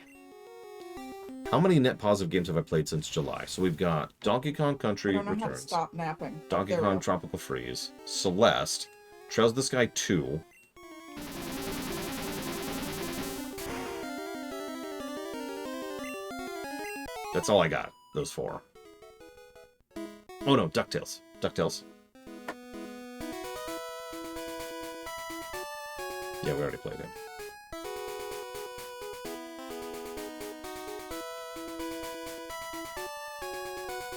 How many net positive games have I played since July? So we've got Donkey Kong Country I don't know how to Returns, stop napping. Donkey There we Kong go. Tropical Freeze, Celeste, Trails of the Sky 2, that's all I got, those 4. Oh no, DuckTales. DuckTales. Yeah, we already played it.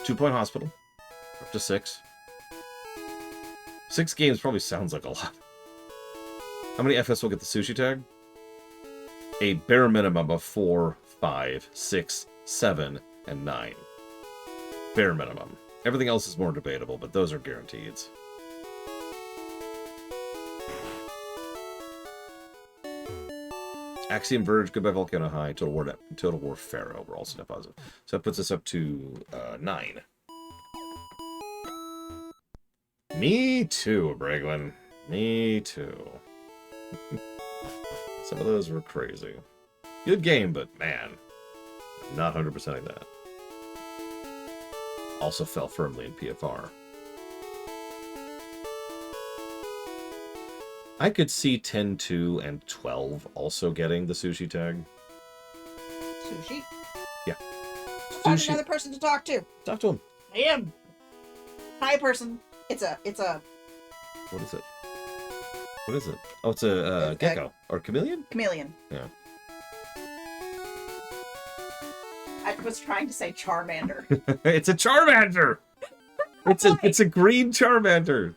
Two Point Hospital. Up to 6. 6 games probably sounds like a lot. How many FS will get the sushi tag? A bare minimum of 4, 5, 6, 7, and 9. Bare minimum. Everything else is more debatable, but those are guaranteed. Axiom Verge, Goodbye Volcano High, Total War Pharaoh were also net positive. So that puts us up to 9. Me too, Bragwin. Me too. Some of those were crazy. Good game, but man, I'm not 100%ing that. Also fell firmly in PFR. I could see 10, 2, and 12 also getting the sushi tag. Sushi? Yeah. Find Sushi. another person to talk to. Talk to him. I am. Hi, person. It's a. What is it? What is it? Oh, it's a It's gecko. Or chameleon? Chameleon. Yeah. I was trying to say Charmander. It's a Charmander! It's a green Charmander!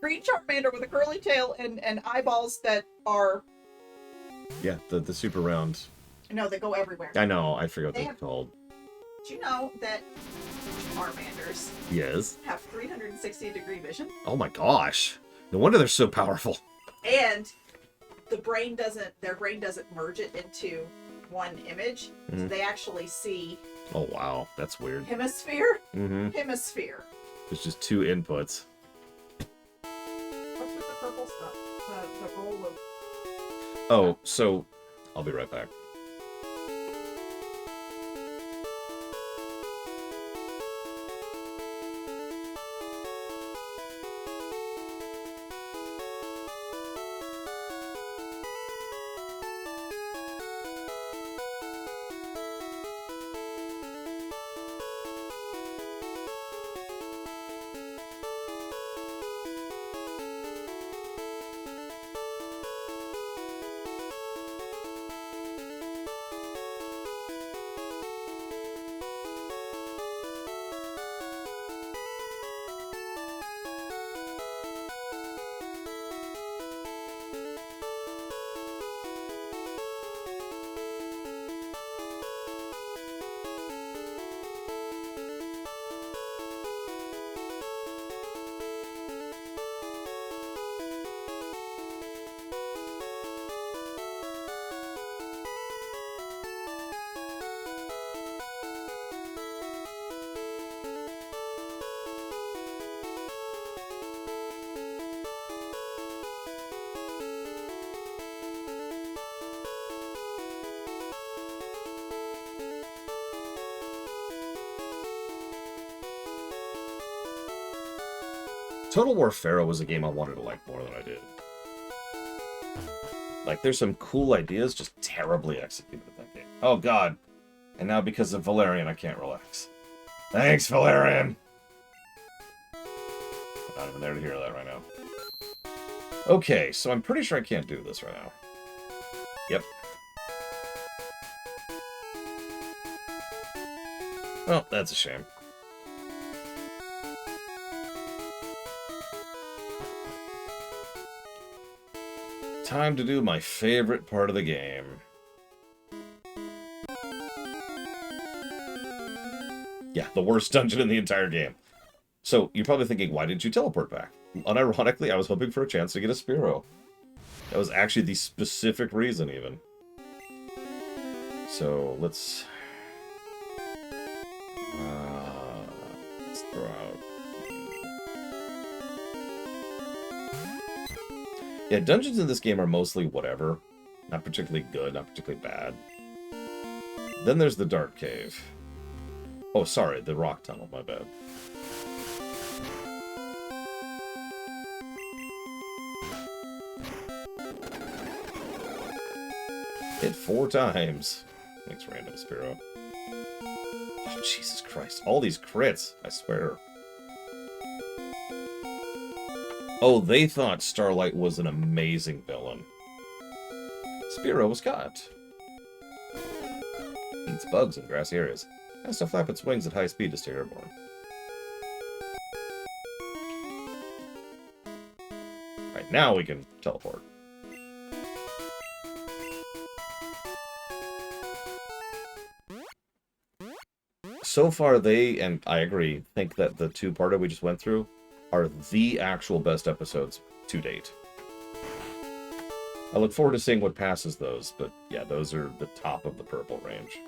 Green Charmander with a curly tail and eyeballs that are. Yeah, the super round. No, they go everywhere. I know, I forget what They they're have- called. Do you know that Charmanders Yes. have 360-degree vision? Oh my gosh. No wonder they're so powerful. And their brain doesn't merge it into one image. So Mhm. they actually see Oh wow, that's weird. hemisphere. Mm-hmm. Hemisphere. There's just 2 inputs. What's with the purple stuff? The roll of. Oh, so I'll be right back. Total War Pharaoh was a game I wanted to like more than I did. Like, there's some cool ideas, just terribly executed in that game. Oh god. And now because of Valerian, I can't relax. Thanks, Valerian! I'm not even there to hear that right now. Okay, so I'm pretty sure I can't do this right now. Yep. Well, that's a shame. Time to do my favorite part of the game. Yeah, the worst dungeon in the entire game. So, you're probably thinking, why didn't you teleport back? Unironically, I was hoping for a chance to get a Spearow. That was actually the specific reason, even. So, let's throw out... Yeah, dungeons in this game are mostly whatever. Not particularly good, not particularly bad. Then there's the Dark Cave. Oh, sorry, the Rock Tunnel, my bad. Hit 4 times. Thanks, random Spearow. Oh, Jesus Christ. All these crits, I swear. Oh, they thought Starlight was an amazing villain. Spearow was caught. Eats bugs in grassy areas. Has to flap its wings at high speed to stay airborne. Alright, now we can teleport. So far, they, and I agree, think that the two-parter we just went through are the actual best episodes to date. I look forward to seeing what passes those, but yeah, those are the top of the purple range.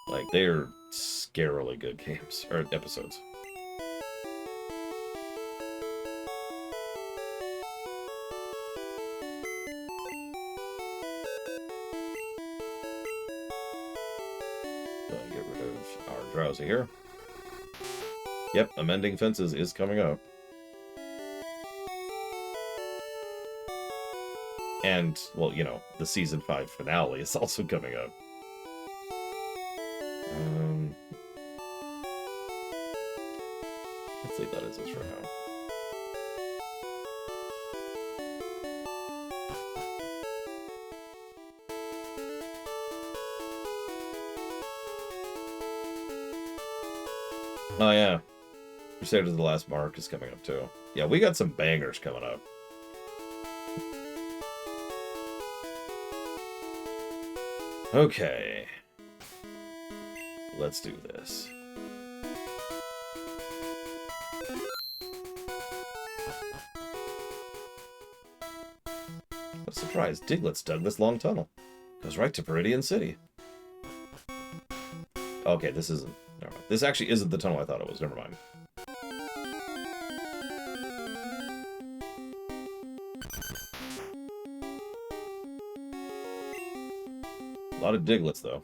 Like, they're scarily good games, or episodes. Get rid of our Drowsy here. Yep, Amending Fences is coming up. And, well, you know, the Season 5 finale is also coming up. Let's leave that as is for now. Oh yeah, Crusaders of the Last Mark is coming up too. Yeah, we got some bangers coming up. Okay. Let's do this. What a surprise, Diglett's dug this long tunnel. Goes right to Peridian City. Okay, this isn't... Never mind. This actually isn't the tunnel I thought it was. Never mind. A lot of Digletts, though.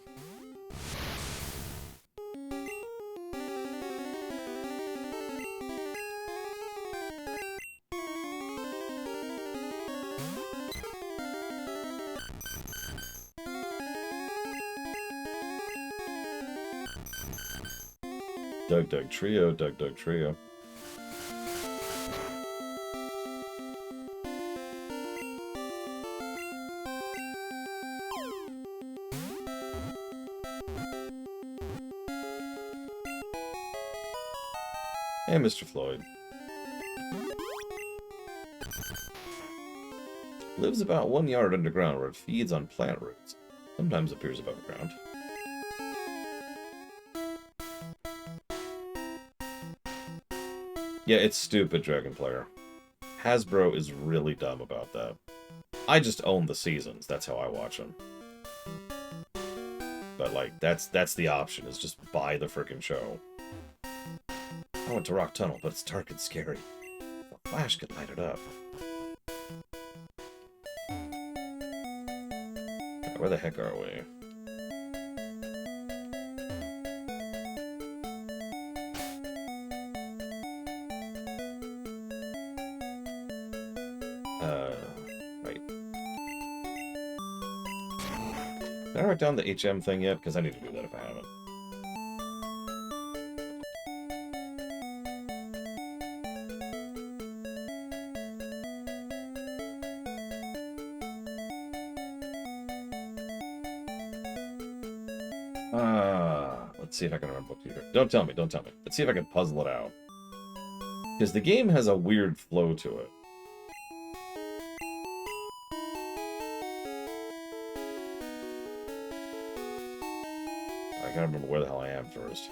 Dug Dug Trio, Dug Dug Trio. Hey, Mr. Floyd. Lives about 1 yard underground where it feeds on plant roots. Sometimes appears above ground. Yeah, it's stupid, Dragon Player. Hasbro is really dumb about that. I just own the seasons. That's how I watch them. But, like, that's the option, is just buy the frickin' show. I went to Rock Tunnel, but it's dark and scary. A flash could light it up. Where the heck are we? Right. Did I write down the HM thing yet? Because I need to do that if I haven't. Let's see if I can remember what to do here. Don't tell me, don't tell me. Let's see if I can puzzle it out. Because the game has a weird flow to it. I gotta remember where the hell I am first.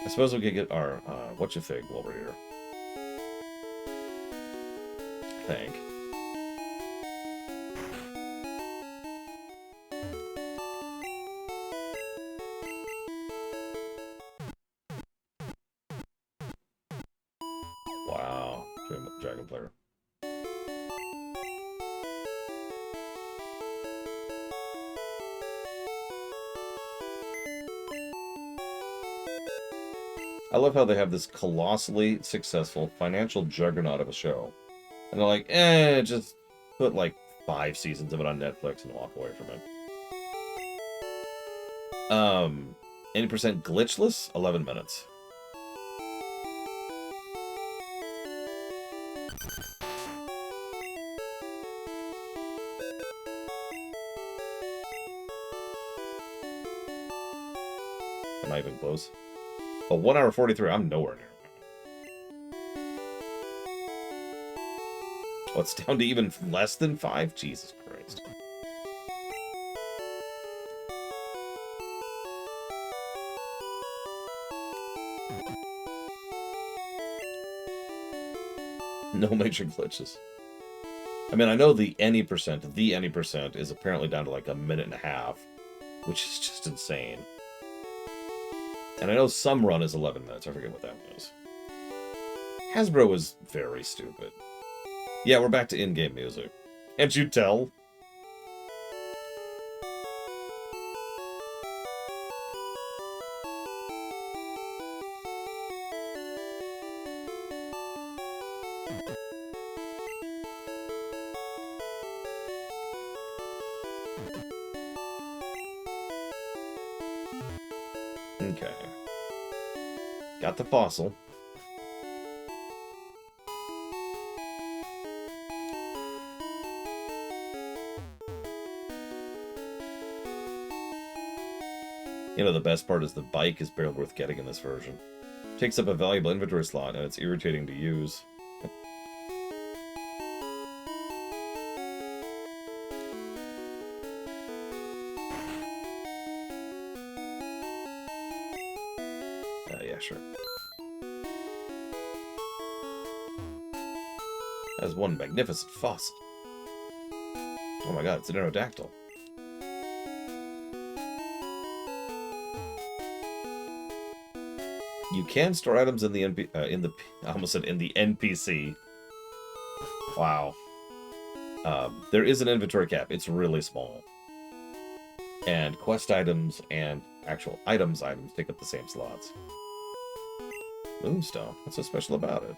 I suppose we could get our, what's your fig while we're here. I think. Wow. Dragon player. I love how they have this colossally successful financial juggernaut of a show. And they're like, just put like 5 seasons of it on Netflix and walk away from it. 80% glitchless, 11 minutes. Am I even close? Oh, 1 hour 43. I'm nowhere near. Oh, it's down to even less than 5? Jesus Christ. No major glitches. I mean, I know the any percent is apparently down to like a minute and a half, which is just insane. And I know some run is 11 minutes. I forget what that was. Hasbro was very stupid. Yeah, we're back to in-game music. Can't you tell? Okay. Got the fossil. You know, the best part is the bike is barely worth getting in this version. Takes up a valuable inventory slot, and it's irritating to use. Yeah, sure. That is one magnificent fossil. Oh my god, it's an Aerodactyl. You can store items in the I almost said in the NPC. Wow. There is an inventory cap. It's really small. And quest items and actual items take up the same slots. Moonstone. What's so special about it?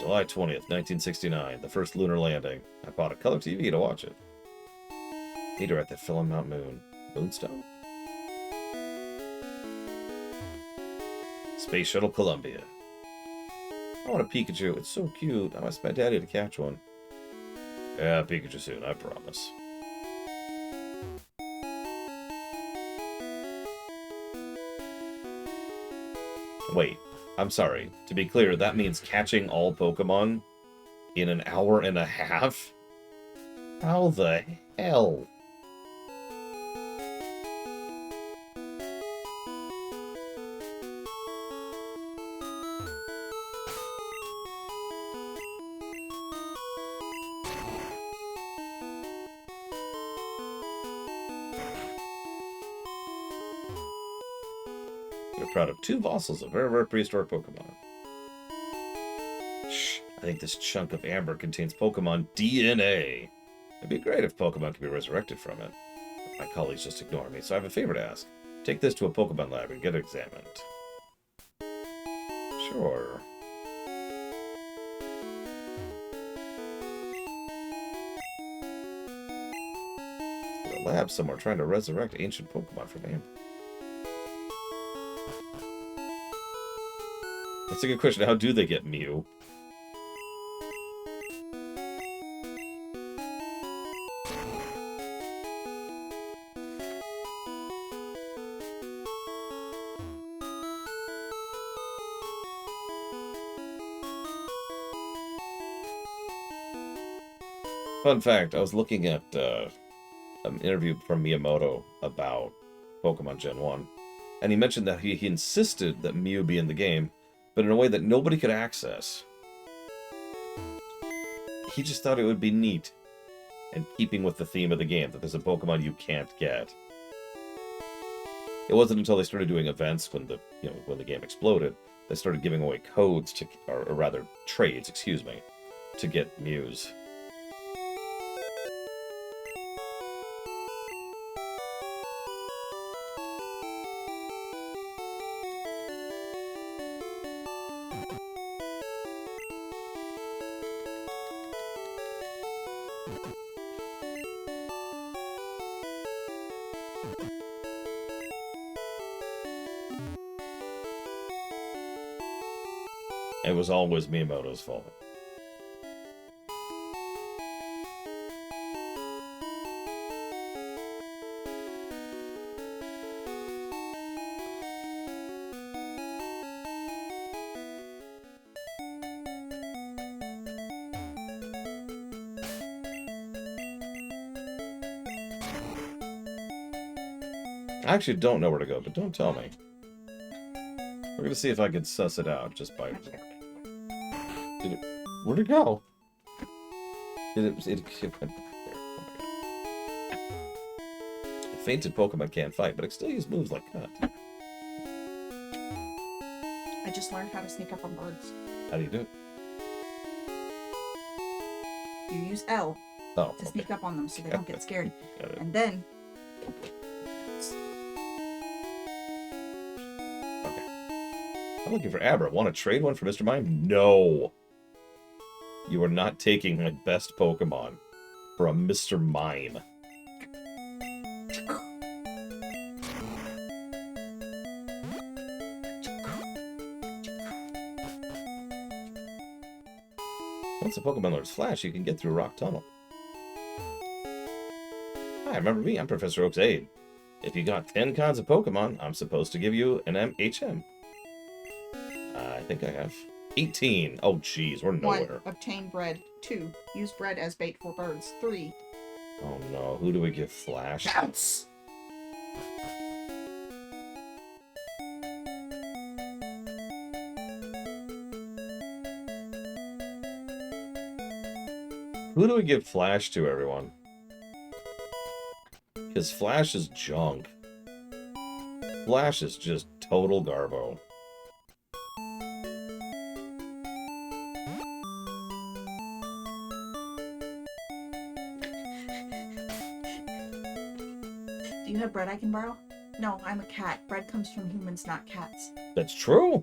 July 20th, 1969. The first lunar landing. I bought a color TV to watch it. Meteorite that fell on Mount Moon. Moonstone? Space Shuttle Columbia. I want a Pikachu. It's so cute. I asked my daddy to catch one. Yeah, Pikachu soon, I promise. Wait, I'm sorry. To be clear, that means catching all Pokemon in an hour and a half? How the hell? Proud of 2 fossils of very rare prehistoric Pokemon. Shh, I think this chunk of amber contains Pokemon DNA. It'd be great if Pokemon could be resurrected from it. My colleagues just ignore me, so I have a favor to ask. Take this to a Pokemon lab and get it examined. Sure. There's a lab somewhere trying to resurrect ancient Pokemon from amber. That's a good question. How do they get Mew? Fun fact, I was looking at an interview from Miyamoto about Pokemon Gen 1, and he mentioned that he insisted that Mew be in the game, but in a way that nobody could access. He just thought it would be neat, and keeping with the theme of the game, that there's a Pokemon you can't get. It wasn't until they started doing events when the game exploded, they started giving away codes to, or rather trades, excuse me, to get Mews. It was always Miyamoto's fault. I actually don't know where to go, but don't tell me. We're gonna see if I can suss it out just by... Where'd it go? It went back there. Oh my god. A fainted Pokemon can't fight, but it still use moves like Cut. I just learned how to sneak up on birds. How do you do it? You use L Oh, to okay. sneak up on them so they don't get scared. Got it. And then I'm looking for Abra. Want to trade one for Mr. Mime? No. You are not taking my best Pokemon for a Mr. Mime. Once the Pokemon learns Flash, you can get through Rock Tunnel. Hi, remember me? I'm Professor Oak's aide. If you got 10 kinds of Pokemon, I'm supposed to give you an HM. I think I have 18. Oh, jeez, we're 1. nowhere. Obtain bread. 2. Use bread as bait for birds. 3. Oh no, who do we give Flash? Bounce! Who do we give Flash to, everyone? Because Flash is junk. Flash is just total garbo. Do you have bread I can borrow? No, I'm a cat. Bread comes from humans, not cats. That's true.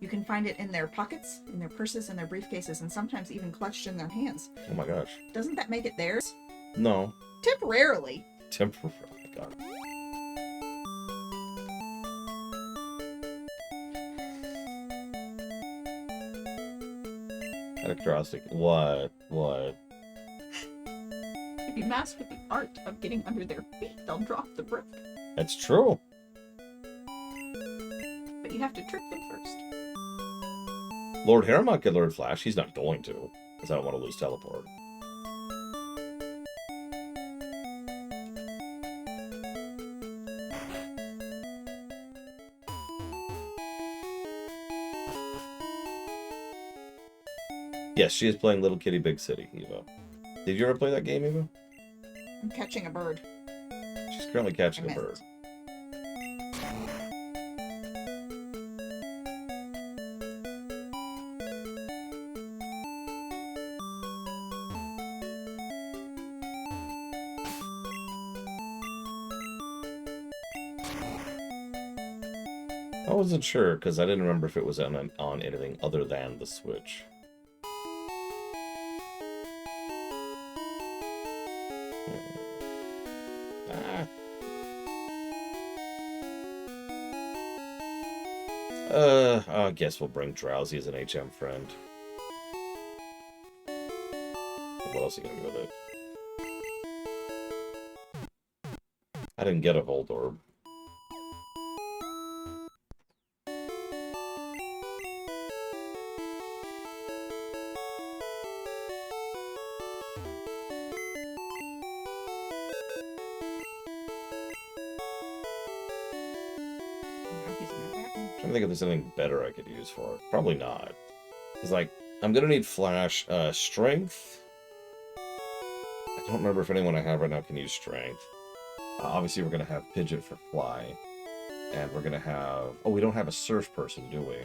You can find it in their pockets, in their purses, in their briefcases, and sometimes even clutched in their hands. Oh my gosh. Doesn't that make it theirs? No. Temporarily. Temporary. Oh my god. Acrostic. What? What? If you master the art of getting under their feet, they'll drop the brick. That's true. But you have to trick them first. Lord Harrowmont could learn Flash. He's not going to, because I don't want to lose Teleport. Yes, she is playing Little Kitty Big City, Evo. Did you ever play that game, Evo? I'm catching a bird. She's currently catching I a bird. missed. I wasn't sure, because I didn't remember if it was on anything other than the Switch. Ah. I guess we'll bring Drowsy as an HM friend. What else are you gonna do with it? I didn't get a Voltorb. I think if there's anything better I could use for it. Probably not. It's like, I'm gonna need Flash. Strength? I don't remember if anyone I have right now can use Strength. Obviously, we're gonna have Pidgeot for Fly. And we're gonna have... Oh, we don't have a Surf person, do we?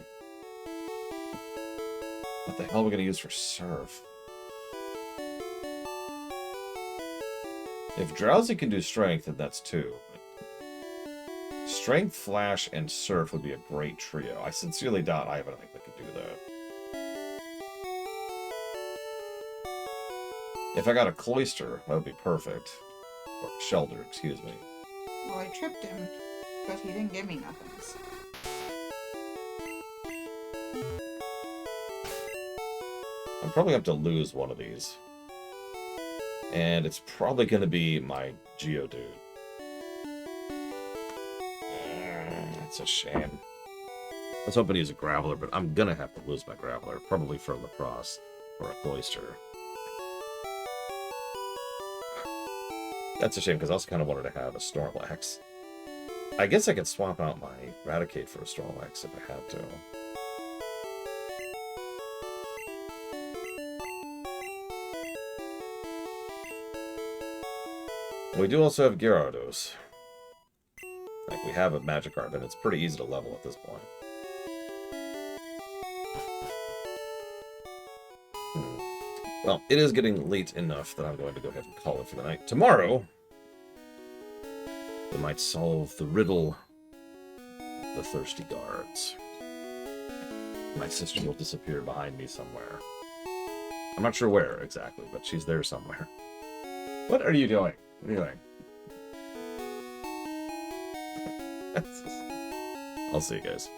What the hell are we gonna use for Surf? If Drowsy can do Strength, then that's 2. Strength, Flash, and Surf would be a great trio. I sincerely doubt I have anything that could do that. If I got a Cloyster, that would be perfect. Or Shelter, excuse me. Well, I tripped him, but he didn't give me nothing. So. I'm probably going to have to lose one of these. And it's probably going to be my Geodude. That's a shame. I was hoping to use a Graveler, but I'm going to have to lose my Graveler. Probably for a Lacrosse or a Cloyster. That's a shame, because I also kind of wanted to have a Snorlax. I guess I could swap out my Raticate for a Snorlax if I had to. We do also have Gyarados. Like, we have a Magikarp, and it's pretty easy to level at this point. Well, it is getting late enough that I'm going to go ahead and call it for the night. Tomorrow, we might solve the riddle of the Thirsty Guards. My sister will disappear behind me somewhere. I'm not sure where exactly, but she's there somewhere. What are you doing? What are you doing? I'll see you guys.